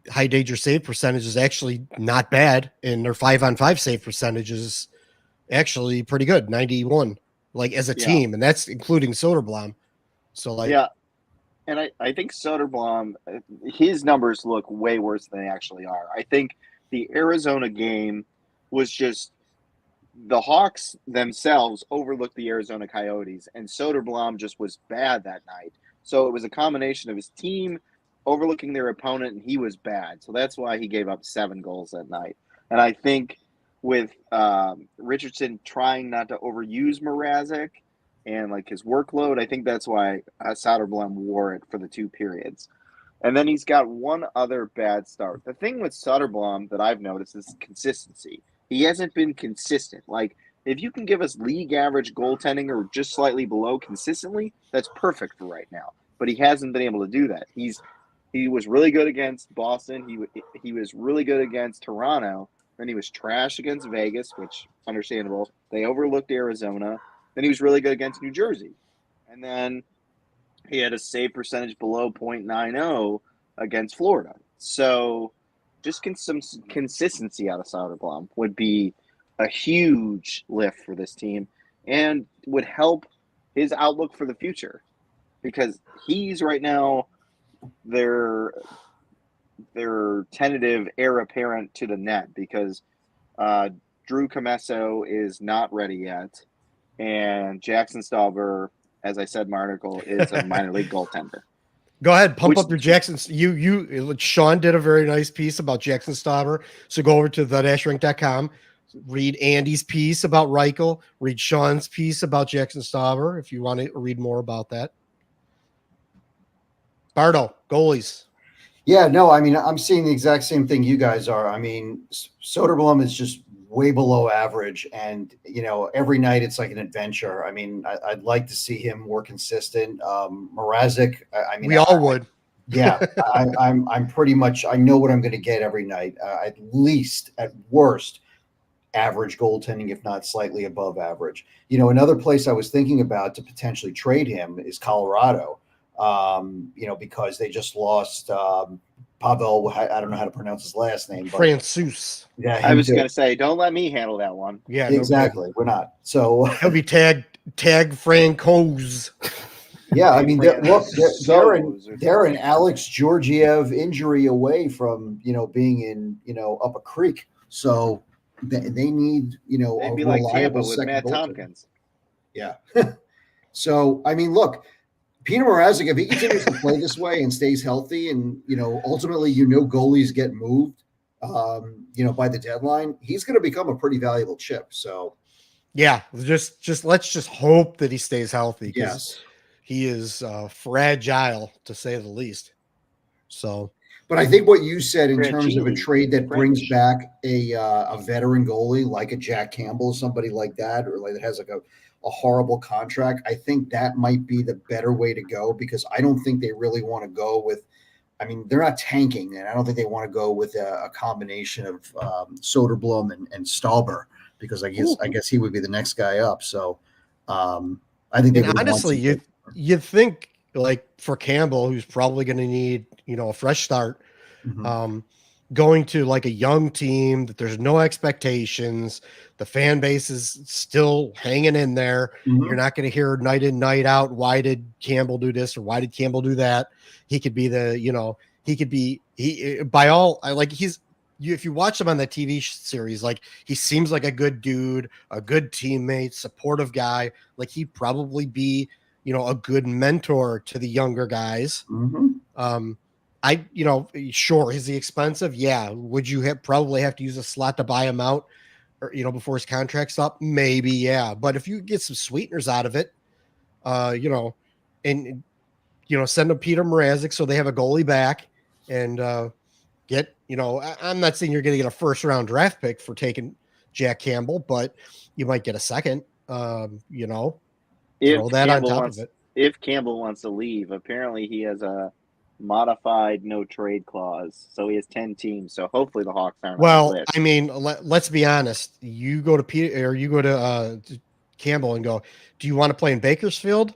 High danger save percentage is actually not bad, and their 5-on-5 save percentage is actually pretty good, 91, like as a team, and that's including Soderblom. So and I think Soderblom, his numbers look way worse than they actually are. I think the Arizona game was just the Hawks themselves overlooked the Arizona Coyotes, and Soderblom just was bad that night. So it was a combination of his team overlooking their opponent, and he was bad. So that's why he gave up 7 goals that night. And I think with Richardson trying not to overuse Mrazek and his workload, I think that's why Soderblom wore it for the 2 periods. And then he's got one other bad start. The thing with Soderblom that I've noticed is consistency. He hasn't been consistent. If you can give us league average goaltending or just slightly below consistently, that's perfect for right now. But he hasn't been able to do that. He was really good against Boston. He was really good against Toronto. Then he was trash against Vegas, which understandable. They overlooked Arizona. Then he was really good against New Jersey. And then he had a save percentage below .90 against Florida. So just some consistency out of Soderblom would be a huge lift for this team and would help his outlook for the future. Because he's right now their tentative heir apparent to the net because Drew Commesso is not ready yet, and Jackson Stauber, as I said in my article, is a minor league goaltender. Go ahead, pump up your Jackson. Sean did a very nice piece about Jackson Stauber, so go over to the-rink.com, read Andy's piece about Reichel, read Sean's piece about Jackson Stauber if you want to read more about that. Bardo, goalies. Yeah, no, I mean, I'm seeing the exact same thing you guys are. I mean, Soderblom is just way below average, and every night it's like an adventure. I mean, I'd like to see him more consistent. Mrazek, I mean, We all would. Yeah, I'm pretty much. I know what I'm going to get every night. At least, at worst, average goaltending, if not slightly above average. Another place I was thinking about to potentially trade him is Colorado. Because they just lost Pavel. I don't know how to pronounce his last name. But Francouz. yeah, I was going to say, don't let me handle that one. Yeah, exactly. We're not. So he'll be tag Francouz. Yeah, I mean, they're an Alex Georgiev injury away from being in up a creek. So they need They'd be a like reliable Tampa with second Matt goaltender. Tompkins. Yeah. So I mean, look, Petr Mrazek, if he continues to play this way and stays healthy, and ultimately goalies get moved, by the deadline, he's going to become a pretty valuable chip. So yeah, just let's just hope that he stays healthy. Yes. He is fragile, to say the least. So, but I think what you said in terms of a Fragile, trade that French. brings back a veteran goalie like a Jack Campbell, somebody like that, or like that has like a horrible contract, I think that might be the better way to go, because I don't think they really want to go with. I mean, they're not tanking, and I don't think they want to go with a combination of Soderblom and Stauber, because I guess he would be the next guy up. So I think they would honestly, you'd think, like, for Campbell, who's probably going to need a fresh start, going to like a young team that there's no expectations, the fan base is still hanging in there. You're not going to hear night in, night out, why did Campbell do this or why did Campbell do that? He could be if you watch him on the TV series, like, he seems like a good dude, a good teammate, supportive guy. Like, he'd probably be, a good mentor to the younger guys. Sure, is he expensive? Yeah. Would you probably have to use a slot to buy him out, or before his contract's up? Maybe, yeah. But if you get some sweeteners out of it, send him Petr Mrazek so they have a goalie back, and get, I'm not saying you're going to get a first round draft pick for taking Jack Campbell, but you might get a second. Throw that on top of it. If Campbell wants to leave, apparently he has a modified no trade clause, so he has 10 teams. So hopefully the Hawks aren't. Well, on the list. I mean, let's be honest. You go to Peter, or you go to Campbell and go, do you want to play in Bakersfield,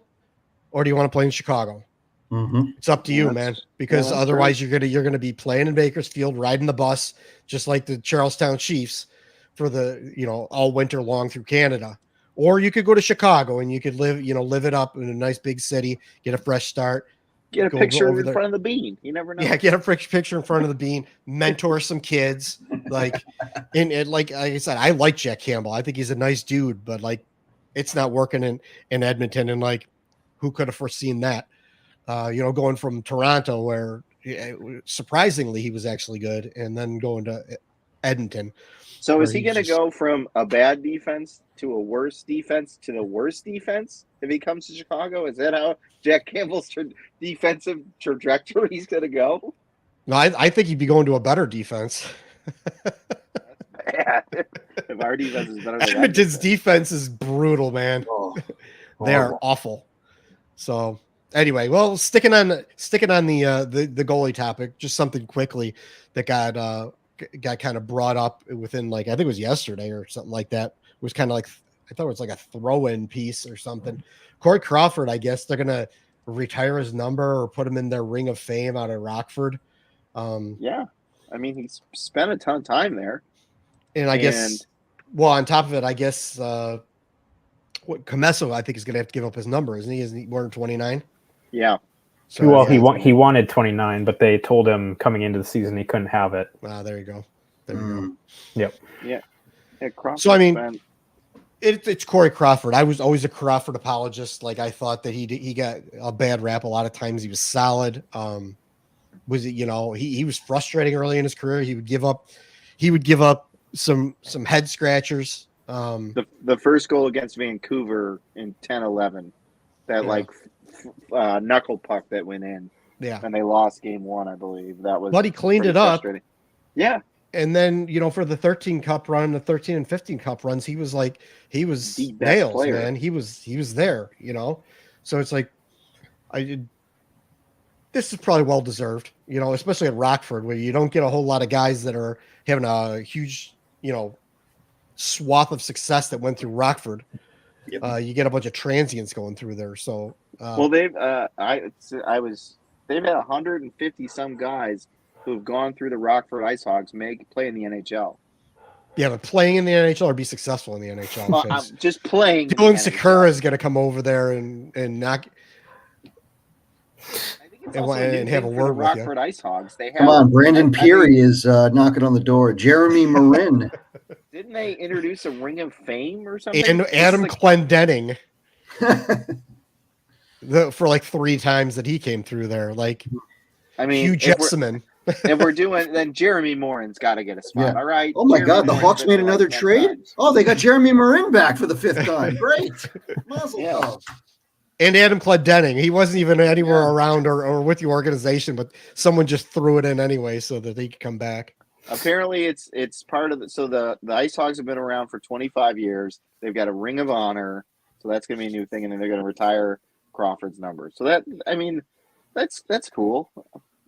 or do you want to play in Chicago? It's up to you, man, because otherwise you're gonna be playing in Bakersfield, riding the bus, just like the Charlestown Chiefs, for the all winter long through Canada. Or you could go to Chicago and you could live it up in a nice big city, get a fresh start, get a picture in front of the bean. You never know. Yeah, get a picture in front of the bean, mentor some kids, like, and like I said, I like Jack Campbell. I think he's a nice dude, but like, it's not working in Edmonton, and like, who could have foreseen that? Going from Toronto, where surprisingly he was actually good, and then going to Edmonton. So is he going to go from a bad defense to a worse defense to the worst defense if he comes to Chicago? Is that how Jack Campbell's defensive trajectory is going to go? No, I think he'd be going to a better defense. That's bad. If our defense is better than Edmonton's defense is brutal, man. They are awful. So anyway, well, sticking on the goalie topic, just something quickly that got kind of brought up within, like, I think it was yesterday or something like that. It was kind of like, I thought it was like a throw-in piece or something. Corey Crawford, I guess they're gonna retire his number or put him in their Ring of Fame out of Rockford. Yeah, I mean, he's spent a ton of time there, and I guess, well, on top of it, I guess Comesso, I think, is gonna have to give up his number, isn't he? Isn't he more than 29? Yeah. So, well, he wanted 29, but they told him coming into the season he couldn't have it. There you go. There you go. Yep. Yeah. Crawford, so I mean, it's Corey Crawford. I was always a Crawford apologist. Like, I thought that he got a bad rap a lot of times. He was solid. He was frustrating early in his career. He would give up some head scratchers. The first goal against Vancouver in 10-11, that knuckle puck that went in, and they lost game 1, I believe. That was. But he cleaned it up. Yeah. And then, for the 13 cup run, the 13 and 15 cup runs, he was the best nails, player. man. He was there, So it's like, this is probably well deserved, especially at Rockford, where you don't get a whole lot of guys that are having a huge, swath of success that went through Rockford. Yep. You get a bunch of transients going through there. So, well, they've had 150 some guys who've gone through the Rockford Ice Hogs play in the NHL. Yeah, but playing in the NHL or be successful in the NHL. Well, I'm just playing. Dylan Sakura is going to come over there and knock. I think it's and have a word with Rockford Ice Hogs. They have, come on, Brandon Peary is knocking on the door. Jeremy Marin. Didn't they introduce a Ring of Fame or something? And Adam Clendenning. For like 3 times that he came through there. Like, Hugh Jessamine. If we're doing, then Jeremy Morin's got to get a spot. Yeah. All right. Oh my God, the Hawks made another trade. Times. Oh, they got Jeremy Marin back for the 5th time. Great. Mazel tov. And Adam Clendenning. He wasn't even anywhere around or with the organization, but someone just threw it in anyway so that he could come back. Apparently, it's part of the. So the Ice Hogs have been around for 25 years. They've got a Ring of Honor, so that's going to be a new thing, and then they're going to retire Crawford's number. So that's cool.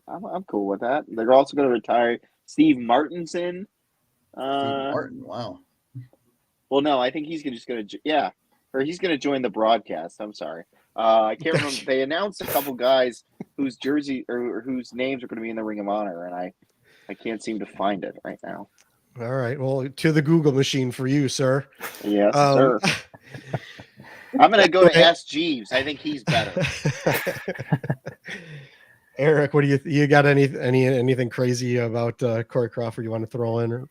I'm cool with that. They're also going to retire Steve Martinson. Steve Martin, wow. Well, no, I think he's he's going to join the broadcast. I'm sorry. I can't remember. They announced a couple guys whose jersey or whose names are going to be in the Ring of Honor, and I can't seem to find it right now. All right. Well, to the Google machine for you, sir. Yes, sir. I'm going to go to Ask Jeeves. I think he's better. Eric, what do you got anything crazy about Corey Crawford you want to throw in? Or?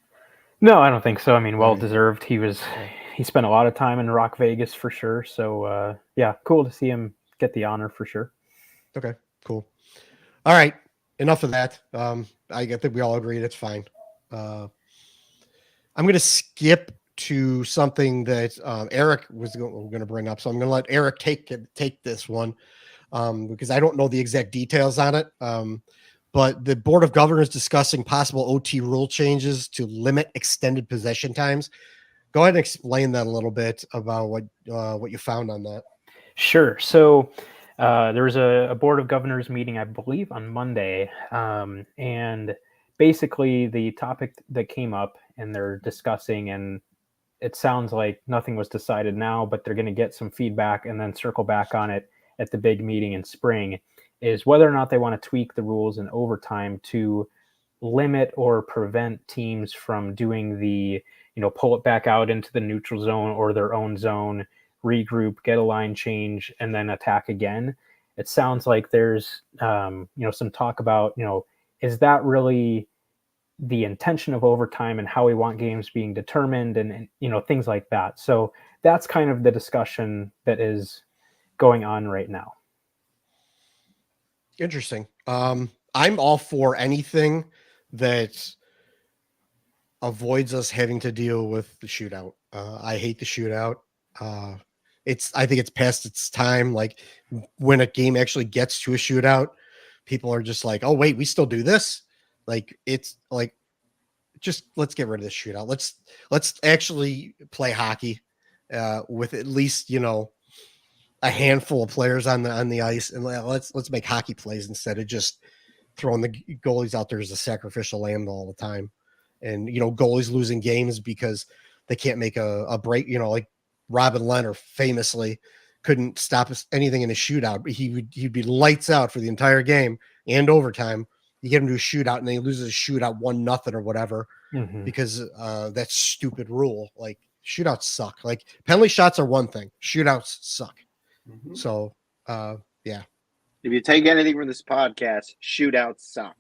No, I don't think so. I mean, well deserved. He spent a lot of time in Rock Vegas for sure. So cool to see him get the honor for sure. Okay, cool. All right, enough of that. I think we all agree that's fine. I'm going to skip to something that Eric was going to bring up. So I'm going to let Eric take this one. Because I don't know the exact details on it. But the Board of Governors discussing possible OT rule changes to limit extended possession times. Go ahead and explain that a little bit about what you found on that. Sure. So there was a Board of Governors meeting, I believe, on Monday. And basically the topic that came up and they're discussing, and it sounds like nothing was decided now, but they're going to get some feedback and then circle back on it at the big meeting in spring, is whether or not they want to tweak the rules in overtime to limit or prevent teams from doing the, pull it back out into the neutral zone or their own zone, regroup, get a line change, and then attack again. It sounds like there's, some talk about, is that really the intention of overtime and how we want games being determined and things like that. So that's kind of the discussion that is going on right now. Interesting. I'm all for anything that avoids us having to deal with the shootout. I hate the shootout. I think it's past its time. Like when a game actually gets to a shootout, people are just like, oh wait, we still do this. Like it's like, just let's get rid of this shootout. Let's actually play hockey with at least, a handful of players on the ice, and let's make hockey plays instead of just throwing the goalies out there as a sacrificial lamb all the time. And goalies losing games because they can't make a break. Like Robin Leonard famously couldn't stop anything in a shootout, but he'd be lights out for the entire game and overtime. You get him to a shootout and then he loses a shootout 1-0 or whatever because that stupid rule. Like shootouts suck. Like penalty shots are one thing, shootouts suck. Mm-hmm. So, yeah. If you take anything from this podcast, shootouts suck.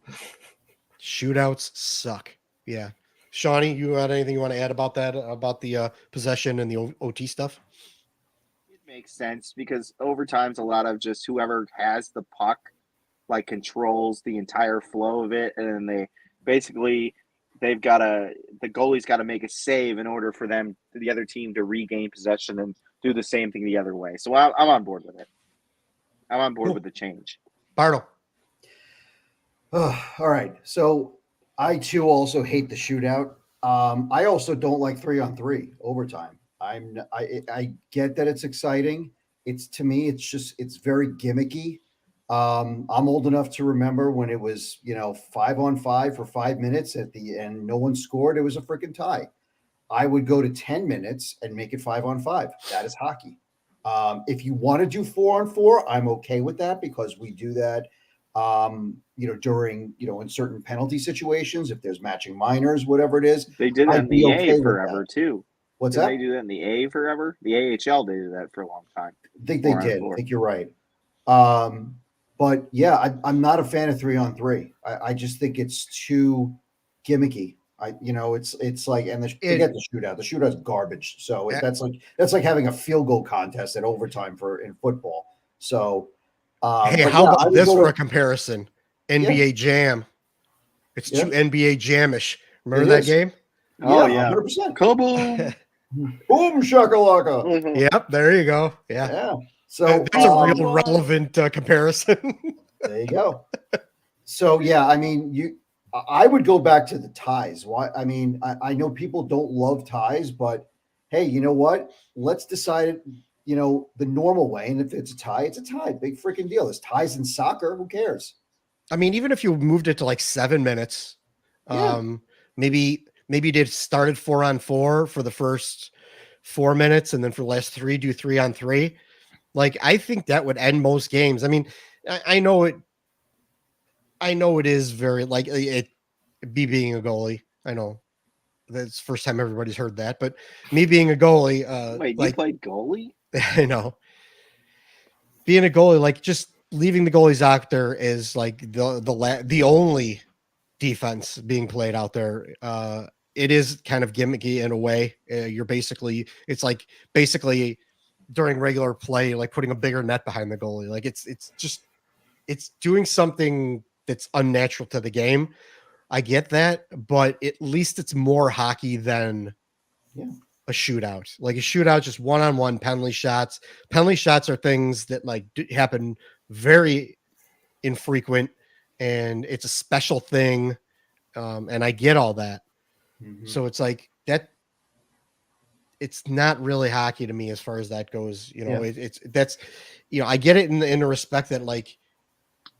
Shootouts suck. Yeah. Shawnee, you got anything you want to add about that, about the possession and the OT stuff? It makes sense because overtime's a lot of just whoever has the puck, like controls the entire flow of it. And then the goalie's got to make a save in order for the other team to regain possession and do the same thing the other way. So I'm on board with it. I'm on board with the change. Bartle. All right. So I too also hate the shootout. I also don't like 3-on-3 overtime. I get that it's exciting. To me, it's very gimmicky. I'm old enough to remember when it was, 5-on-5 for 5 minutes at the end, no one scored. It was a freaking tie. I would go to 10 minutes and make it 5-on-5. That is hockey. If you want to do 4-on-4, I'm okay with that because we do that, during, in certain penalty situations, if there's matching minors, whatever it is. They did that in the A forever too. What's Didn't that? they do that in the A forever? The AHL did that for a long time. I think they did. I think you're right. But yeah, I'm not a fan of 3-on-3. I just think it's too gimmicky. It's like, and forget the shootout. The shootout's garbage. So that's like having a field goal contest at overtime in football. So, hey, how about this for a comparison? NBA Jam. It's too NBA Jamish. Remember that game? Oh yeah, 100%. Kaboom! Boom shakalaka. Yep, there you go. Yeah. So that's a real relevant comparison. There you go. So yeah, I mean, I would go back to the ties. Why? I mean, I know people don't love ties, but hey, you know what? Let's decide it, the normal way. And if it's a tie, it's a tie. Big freaking deal. There's ties in soccer. Who cares? I mean, even if you moved it to like 7 minutes, maybe did started 4-on-4 for the first 4 minutes, and then for the last 3, do 3-on-3. Like, I think that would end most games. I mean, I know it is very like it being a goalie. I know that's the first time everybody's heard that, but me being a goalie, wait, you played goalie? I know. Being a goalie, like just leaving the goalies out there is like the only defense being played out there. It is kind of gimmicky in a way. It's like basically during regular play, like putting a bigger net behind the goalie. Like it's doing something that's unnatural to the game. I get that, but at least it's more hockey than a shootout. Like a shootout, just one-on-one penalty shots. Penalty shots are things that like happen very infrequent, and it's a special thing. And I get all that. Mm-hmm. So it's like that. It's not really hockey to me as far as that goes. I get it in the respect that like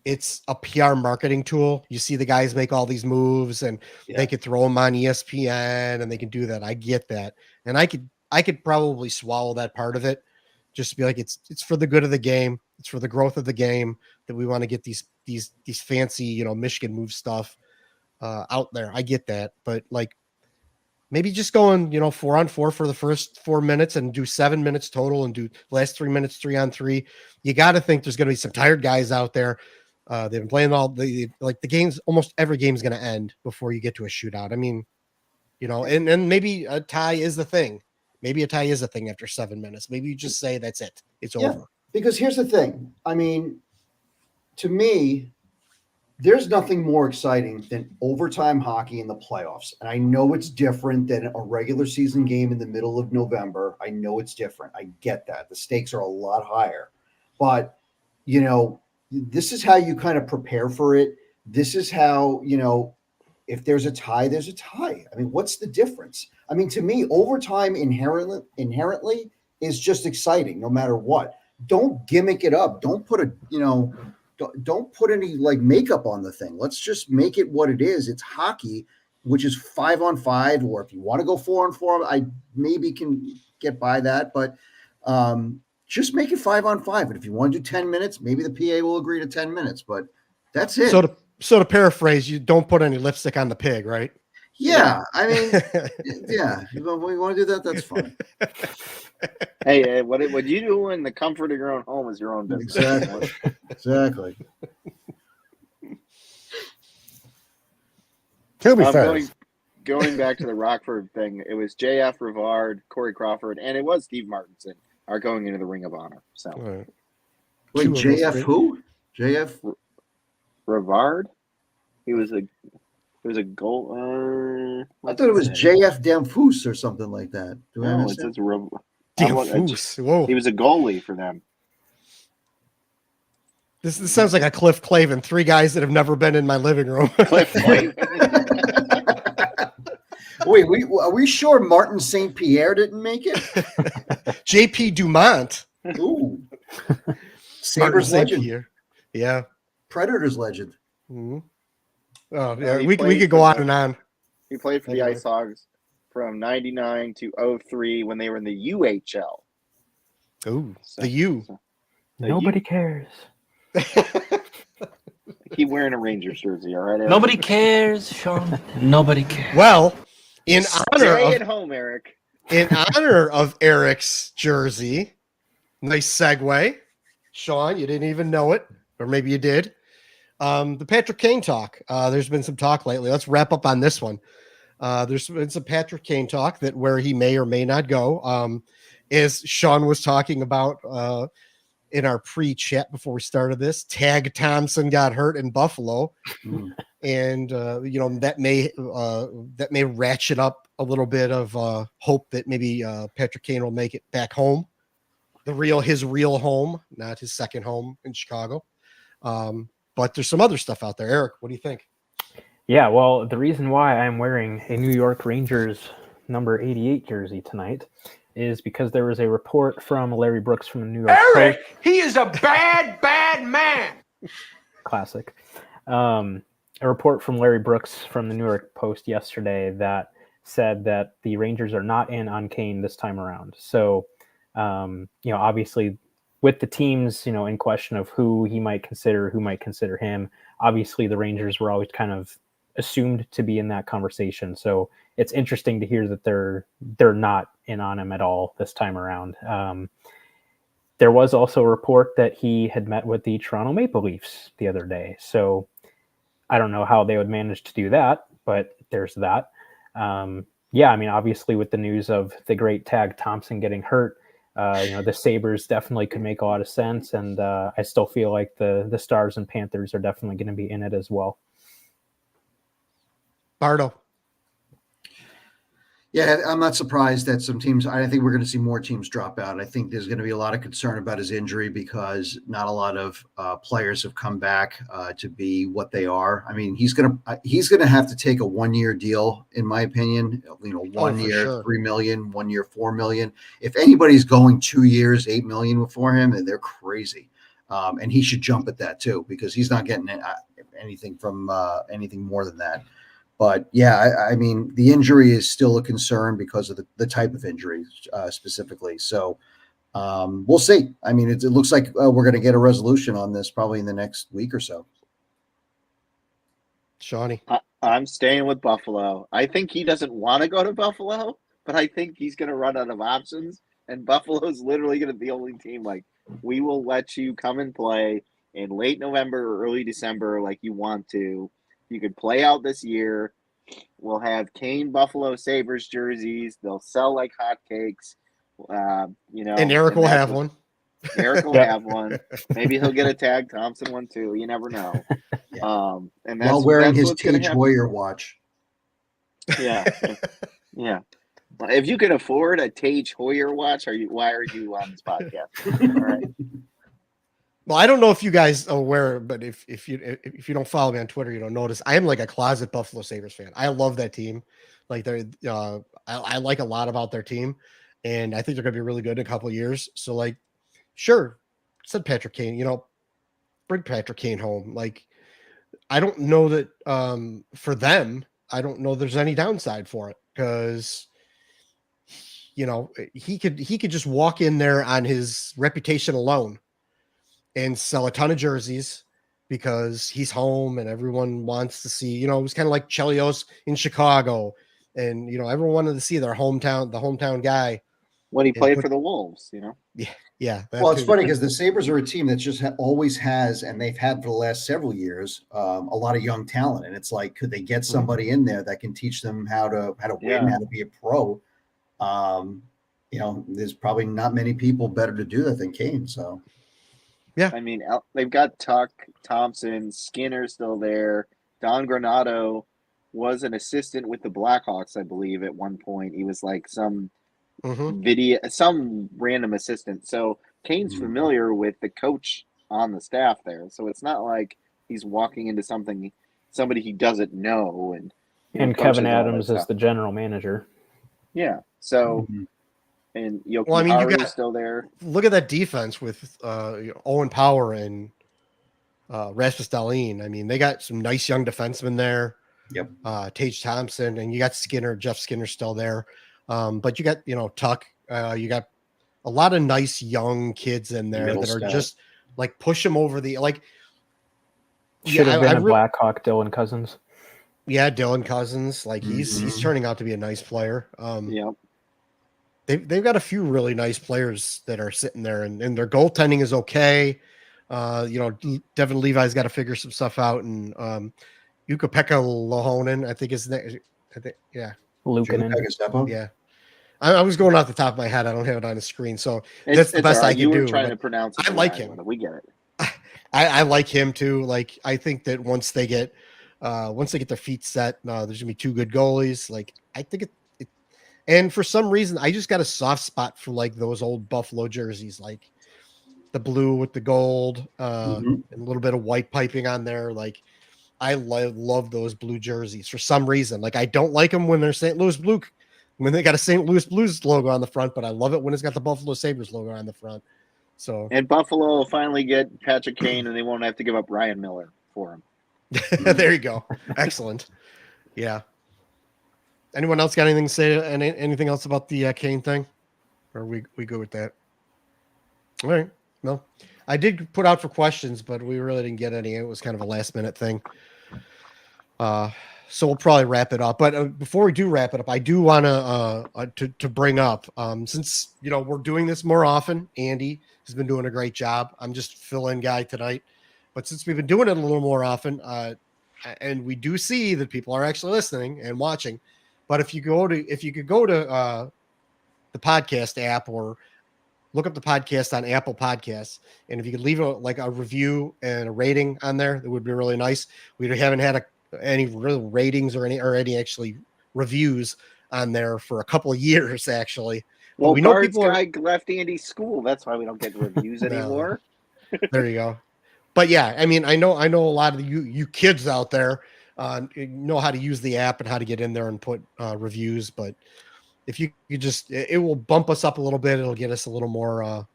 it's a PR marketing tool. You see the guys make all these moves and they could throw them on ESPN and they can do that. I get that. And I could probably swallow that part of it. Just to be like, it's for the good of the game. It's for the growth of the game that we want to get these fancy, Michigan move stuff out there. I get that. But like, maybe just going, 4-on-4 for the first 4 minutes and do 7 minutes total and do last 3 minutes 3-on-3. You got to think there's going to be some tired guys out there. They've been playing the games. Almost every game is going to end before you get to a shootout. I mean, and maybe a tie is the thing. Maybe a tie is a thing after 7 minutes. Maybe you just say that's it. It's over. Because here's the thing. I mean, to me, there's nothing more exciting than overtime hockey in the playoffs. And I know it's different than a regular season game in the middle of November. I know it's different. I get that. The stakes are a lot higher. But, this is how you kind of prepare for it. This is how, if there's a tie, there's a tie. I mean, what's the difference? I mean, to me, overtime inherently is just exciting no matter what. Don't gimmick it up. Don't put don't put any like makeup on the thing. Let's just make it what it is. It's hockey, which is 5-on-5, or if you want to go 4-on-4, I maybe can get by that, but just make it 5-on-5. And if you want to do 10 minutes, maybe the PA will agree to 10 minutes, but that's it. So to paraphrase, you don't put any lipstick on the pig, right? Yeah. I mean, yeah, if you want to do that, that's fine. Hey, what you do in the comfort of your own home is your own business. Exactly. To be fair. Going back to the Rockford thing, it was JF Rivard, Corey Crawford, and it was Steve Martinson are going into the Ring of Honor. So, right. Wait, JF who? JF Rivard? He was It was a goal. I thought it was JF Damphus or something like that. Do I No, it understand? says Damphus. Whoa. He was a goalie for them. This sounds like a Cliff Clavin. 3 guys that have never been in my living room. Cliff Clavin. Wait, are we sure Martin St. Pierre didn't make it? JP Dumont. Ooh. Martin Sabres St. legend. Pierre. Yeah. Predators legend. Mm-hmm. Oh, yeah. he We played could for go on the- and on. He played for the Anyway. Ice Hogs from 99 to 03 when they were in the UHL. Ooh, So- the U. Nobody cares. Keep wearing a Rangers jersey, all right? Eric? Nobody cares, Sean. Nobody cares. Well, in honor Stay of at home, Eric. Eric's jersey, nice segue. Sean, you didn't even know it, or maybe you did. The Patrick Kane talk. There's been some talk lately. Let's wrap up on this one. There's been some Patrick Kane talk that where he may or may not go. As Sean was talking about in our pre-chat before we started this, Tag Thompson got hurt in Buffalo, and that may ratchet up a little bit of hope that maybe Patrick Kane will make it back home, his real home, not his second home in Chicago. But there's some other stuff out there. Eric, what do you think? Yeah, well, the reason why I'm wearing a New York Rangers number 88 jersey tonight is because there was a report from Larry Brooks from the New York Post. He is a bad, bad man. Classic. A report from Larry Brooks from the New York Post yesterday that said that the Rangers are not in on Kane this time around. So, obviously with the teams, in question of who might consider him, obviously the Rangers were always kind of assumed to be in that conversation. So it's interesting to hear that they're not in on him at all this time around. There was also a report that he had met with the Toronto Maple Leafs the other day. So I don't know how they would manage to do that, but there's that. Obviously with the news of the great Tag Thompson getting hurt, the Sabres definitely could make a lot of sense. And I still feel like the Stars and Panthers are definitely going to be in it as well. Bardo. Yeah, I'm not surprised that some teams, I think we're going to see more teams drop out. I think there's going to be a lot of concern about his injury because not a lot of players have come back to be what they are. I mean, he's going to have to take a 1-year deal, in my opinion. 1 year, sure. $3 million, 1 year, $4 million. If anybody's going 2 years, $8 million for him, they're crazy. And he should jump at that too, because he's not getting anything from anything more than that. But yeah, I mean, the injury is still a concern because of the type of injury specifically. So we'll see. I mean, it looks like we're going to get a resolution on this probably in the next week or so. Shawnee. I'm staying with Buffalo. I think he doesn't want to go to Buffalo, but I think he's going to run out of options. And Buffalo's literally going to be the only team like, we will let you come and play in late November or early December like you want to. You could play out this year. We'll have Kane Buffalo Sabres jerseys. They'll sell like hotcakes. And Eric will have one. Eric will have one. Maybe he'll get a Tag Thompson one too. You never know. Yeah. And that's, while wearing that's his what's gonna Tage happen. Hoyer watch. Yeah. Yeah. If you can afford a Tage Hoyer watch, why are you on this podcast? All right. Well, I don't know if you guys are aware, but if you don't follow me on Twitter, you don't notice. I am like a closet Buffalo Sabres fan. I love that team. Like I like a lot about their team, and I think they're going to be really good in a couple of years. So like, sure, said Patrick Kane. Bring Patrick Kane home. Like, I don't know that for them, I don't know there's any downside for it because he could just walk in there on his reputation alone and sell a ton of jerseys because he's home and everyone wants to see, it was kind of like Chelios in Chicago and, everyone wanted to see the hometown guy. When he played for the Wolves, Yeah. Well, it's funny because the Sabres are a team that just always has, and they've had for the last several years, a lot of young talent. And it's like, could they get somebody in there that can teach them how to win, how to be a pro? There's probably not many people better to do that than Kane. So. Yeah, I mean, they've got Tuck, Thompson, Skinner still there, Don Granato. was an assistant with the Blackhawks, I believe, at one point. He was like some some random assistant. So Kane's familiar with the coach on the staff there. So it's not like he's walking into somebody he doesn't know. And Kevin Adams is the general manager. Yeah. So, and Yoki Well, I mean, you Haru got- is still there. Look at that defense with Owen Power and Rasmus Dahlin. I mean, they got some nice young defensemen there. Yep. Tage Thompson, and you got Jeff Skinner still there. But you got, Tuck. You got a lot of nice young kids in there that are just like push them over the like. Should have been a Blackhawk, Dylan Cousins. Yeah, Dylan Cousins. Like he's turning out to be a nice player. Yep. They've got a few really nice players that are sitting there, and their goaltending is okay. Devin Levi's got to figure some stuff out, and Ukko-Pekka Lahonen, I think is next. Lukanen. Yeah. I was going off the top of my head. I don't have it on the screen, so that's the best I can do. You were trying to pronounce it. I like him. We get it. I like him too. Like I think that once they get their feet set, there's gonna be two good goalies. Like I think it and for some reason I just got a soft spot for like those old Buffalo jerseys, like the blue with the gold, and a little bit of white piping on there. Like I love those blue jerseys for some reason. Like I don't like them when they're St. Louis blue, when they got a St. Louis Blues logo on the front, but I love it when it's got the Buffalo Sabres logo on the front. So and Buffalo will finally get Patrick Kane, and they won't have to give up Ryan Miller for him. There you go. Excellent. Yeah. Anyone else got anything to say? Anything else about the Kane thing? Or we go with that? All right. No, I did put out for questions, but we really didn't get any. It was kind of a last minute thing. So we'll probably wrap it up. But before we do wrap it up, I do want to bring up, since we're doing this more often, Andy has been doing a great job. I'm just fill-in guy tonight, but since we've been doing it a little more often, and we do see that people are actually listening and watching, but if you could go to the podcast app or look up the podcast on Apple Podcasts, and if you could leave a review and a rating on there, that would be really nice. We haven't had any real ratings or any actually reviews on there for a couple of years, actually. Well, we know Bard's people guy left Andy's school. That's why we don't get reviews anymore. There you go. But yeah, I mean, I know a lot of you kids out there know how to use the app and how to get in there and put reviews. But if you just, it will bump us up a little bit. It'll get us a little more,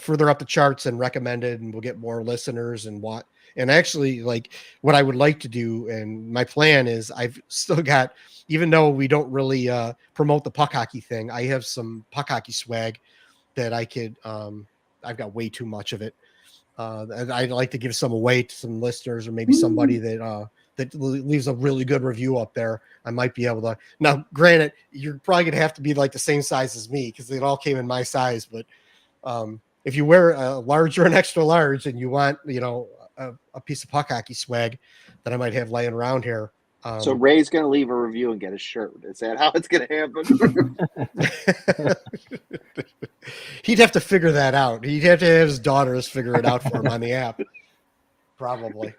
further up the charts and recommended, and we'll get more listeners and what. And actually, like what I would like to do, and my plan is, I've still got, even though we don't really promote the puck hockey thing, I have some puck hockey swag that I could. I've got way too much of it. And I'd like to give some away to some listeners, or maybe somebody that leaves a really good review up there. I might be able to. Now, granted, you're probably gonna have to be like the same size as me, because it all came in my size. But if you wear a large or an extra large, and you want, a piece of puck hockey swag that I might have laying around here. So Ray's going to leave a review and get a shirt. Is that how it's going to happen? He'd have to figure that out. He'd have to have his daughters figure it out for him on the app. Probably.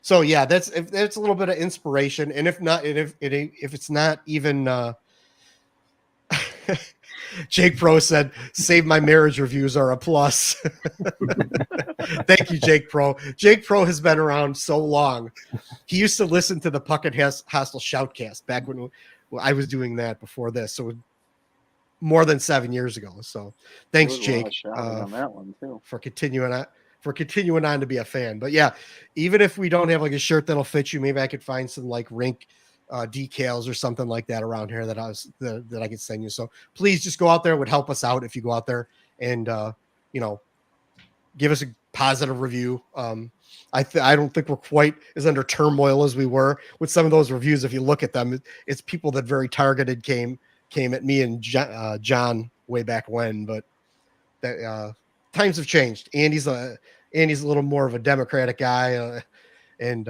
So yeah, that's a little bit of inspiration. And if not, if it's not even, Jake Pro said, "Save my marriage reviews are a plus." Thank you, Jake Pro. Jake Pro has been around so long. He used to listen to the Puck and Hostile Shoutcast back when I was doing that before this. So more than 7 years ago. So thanks, Jake, on that one too, for continuing on to be a fan. But yeah, even if we don't have like a shirt that'll fit you, maybe I could find some like Rink decals or something like that around here that I could send you. So please just go out there. It would help us out if you go out there and give us a positive review. I don't think we're quite as under turmoil as we were with some of those reviews. If you look at them, it's people that very targeted came at me and John way back when, but that times have changed. Andy's a little more of a democratic guy, and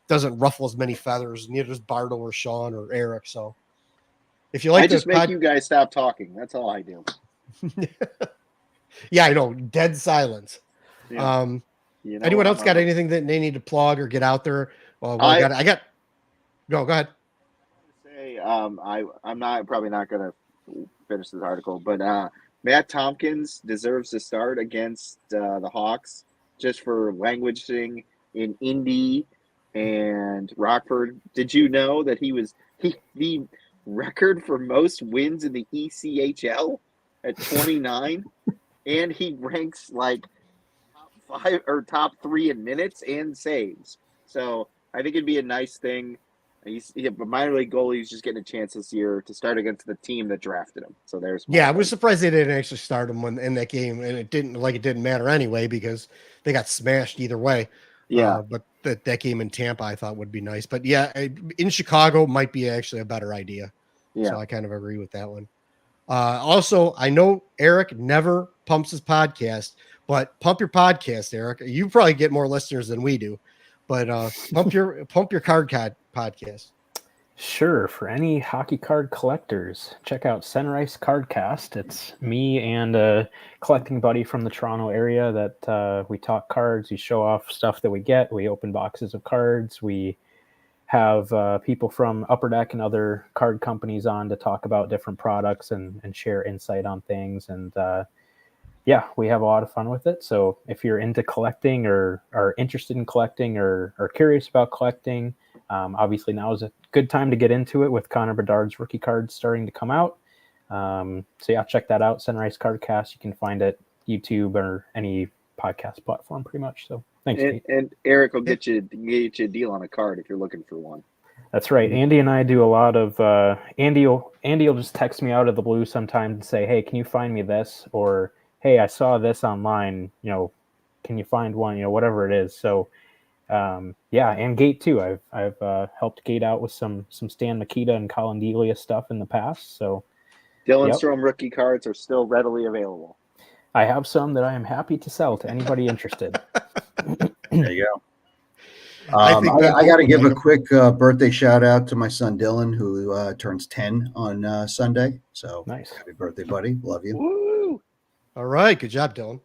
doesn't ruffle as many feathers. Neither does Bardo or Sean or Eric. So if you like, I just make you guys stop talking. That's all I do. Yeah, I know. Dead silence. Yeah. Anyone else got anything that they need to plug or get out there? Well, I got Go ahead. Say, I'm probably not going to finish this article, but Matt Tompkins deserves to start against the Hawks just for languaging in Indy and Rockford. Did you know that the record for most wins in the ECHL at 29, and he ranks like top 5 or top 3 in minutes and saves. So I think it'd be a nice thing. He's a minor league goalie who's just getting a chance this year to start against the team that drafted him. So there's I was surprised they didn't actually start him in that game, and it didn't matter anyway because they got smashed either way. Yeah, but that game in Tampa I thought would be nice. But yeah, in Chicago might be actually a better idea. yeah. So I kind of agree with that one. Also, I know Eric never pumps his podcast, but pump your podcast, Eric. You probably get more listeners than we do, but pump your card podcast. Sure. For any hockey card collectors, check out Sunrise Cardcast. It's me and a collecting buddy from the Toronto area that we talk cards. We show off stuff that we get. We open boxes of cards. We have people from Upper Deck and other card companies on to talk about different products and share insight on things. And yeah, we have a lot of fun with it. So if you're into collecting or are interested in collecting or curious about collecting, obviously now is a good time to get into it with Connor Bedard's rookie cards starting to come out. So yeah, check that out. Sunrise Cardcast. You can find it YouTube or any podcast platform pretty much. So thanks, Nate. And Eric will get you a deal on a card if you're looking for one. That's right. Andy and I do a lot of Andy will just text me out of the blue sometimes and say, hey, can you find me this? Or hey, I saw this online, can you find one, whatever it is. So yeah, and Gate too. I've helped Gate out with some Stan Mikita and Colin Delia stuff in the past. So Dylan Strome rookie cards are still readily available. I have some that I am happy to sell to anybody interested. There you go. I got to give a quick birthday shout out to my son Dylan, who turns 10 on Sunday. So nice. Happy birthday, buddy. Love you. Woo! All right. Good job, Dylan.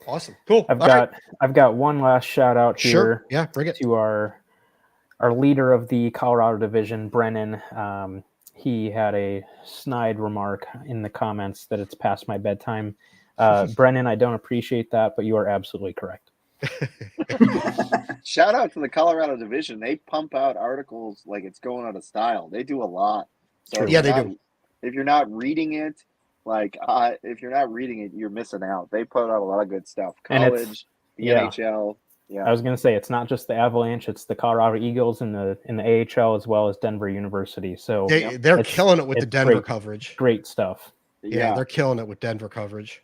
Awesome. Cool. I've got one last shout out here. Sure. Yeah, bring it. To our leader of the Colorado division, Brennan. He had a snide remark in the comments that it's past my bedtime. Brennan, I don't appreciate that, but you are absolutely correct. Shout out to the Colorado division. They pump out articles like it's going out of style. They do a lot. So yeah, they do. If you're not reading it, you're missing out. They put out a lot of good stuff. College, the NHL. Yeah. I was going to say, it's not just the Avalanche, it's the Colorado Eagles in the AHL as well as Denver University. So they're killing it with the Denver coverage. Great stuff. Yeah, they're killing it with Denver coverage.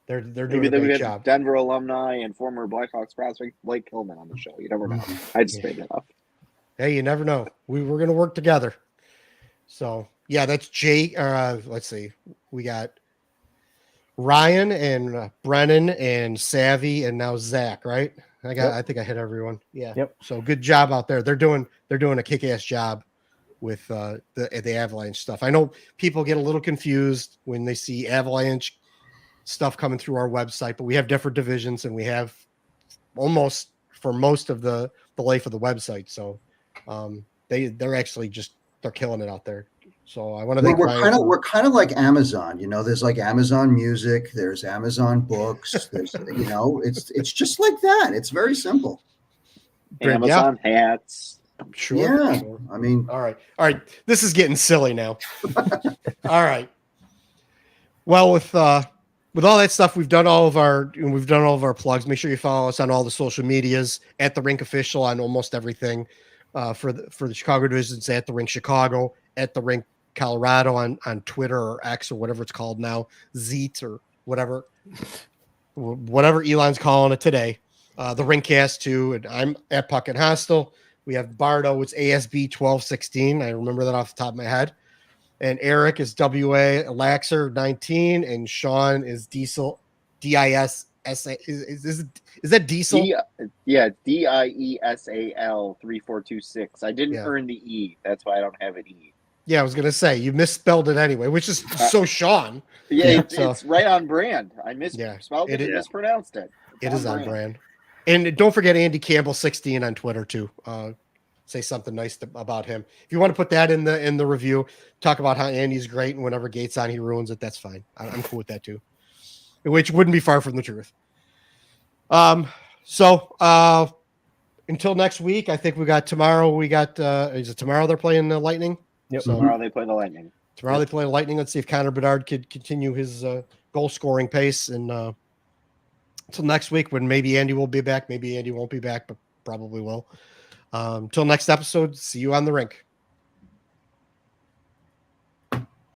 They're doing a great job. Denver alumni and former Blackhawks prospect Blake Hillman on the show. You never know. I just made that up. Hey, you never know. We're going to work together. So yeah, that's Jake. Let's see. We got Ryan and Brennan and Savvy and now Zach, right? I think I hit everyone. Yeah. Yep. So good job out there. They're doing a kick-ass job with the Avalanche stuff. I know people get a little confused when they see Avalanche stuff coming through our website, but we have different divisions and we have almost for most of the life of the website. So they're actually they're killing it out there. So I want to think we're kind of like Amazon, there's like Amazon Music, there's Amazon Books, there's it's just like that. It's very simple. Amazon hats. Sure. Yeah. I mean, all right. This is getting silly now. All right. Well, with all that stuff, we've done all of our plugs. Make sure you follow us on all the social medias at the Rink Official on almost everything. For the Chicago divisions, at the Rink Chicago, at the Rink Colorado on Twitter or X or whatever it's called now, Zeet or whatever Elon's calling it today. The Rinkcast too, and I'm at Puck and Hostel. We have Bardo, it's ASB 1216. I remember that off the top of my head. And Eric is WA Laxer 19, and Sean is Diesel DISSA. Is that Diesel? DIESAL 3426. I didn't earn the E. That's why I don't have an E. Yeah, I was gonna say you misspelled it anyway, which is so Sean. Yeah, it's right on brand. I misspelled it and mispronounced it. It is on brand. And don't forget Andy Campbell 16 on Twitter too. say something nice about him. If you want to put that in the review, talk about how Andy's great, and whenever Gates on, he ruins it. That's fine. I'm cool with that too, which wouldn't be far from the truth. So until next week, I think we got tomorrow. Is it tomorrow they're playing the Lightning? Yep. So, Tomorrow they play the Lightning. Tomorrow they play the Lightning. Let's see if Connor Bedard could continue his goal scoring pace. And until next week, when maybe Andy will be back, maybe Andy won't be back, but probably will. Until next episode, see you on the rink.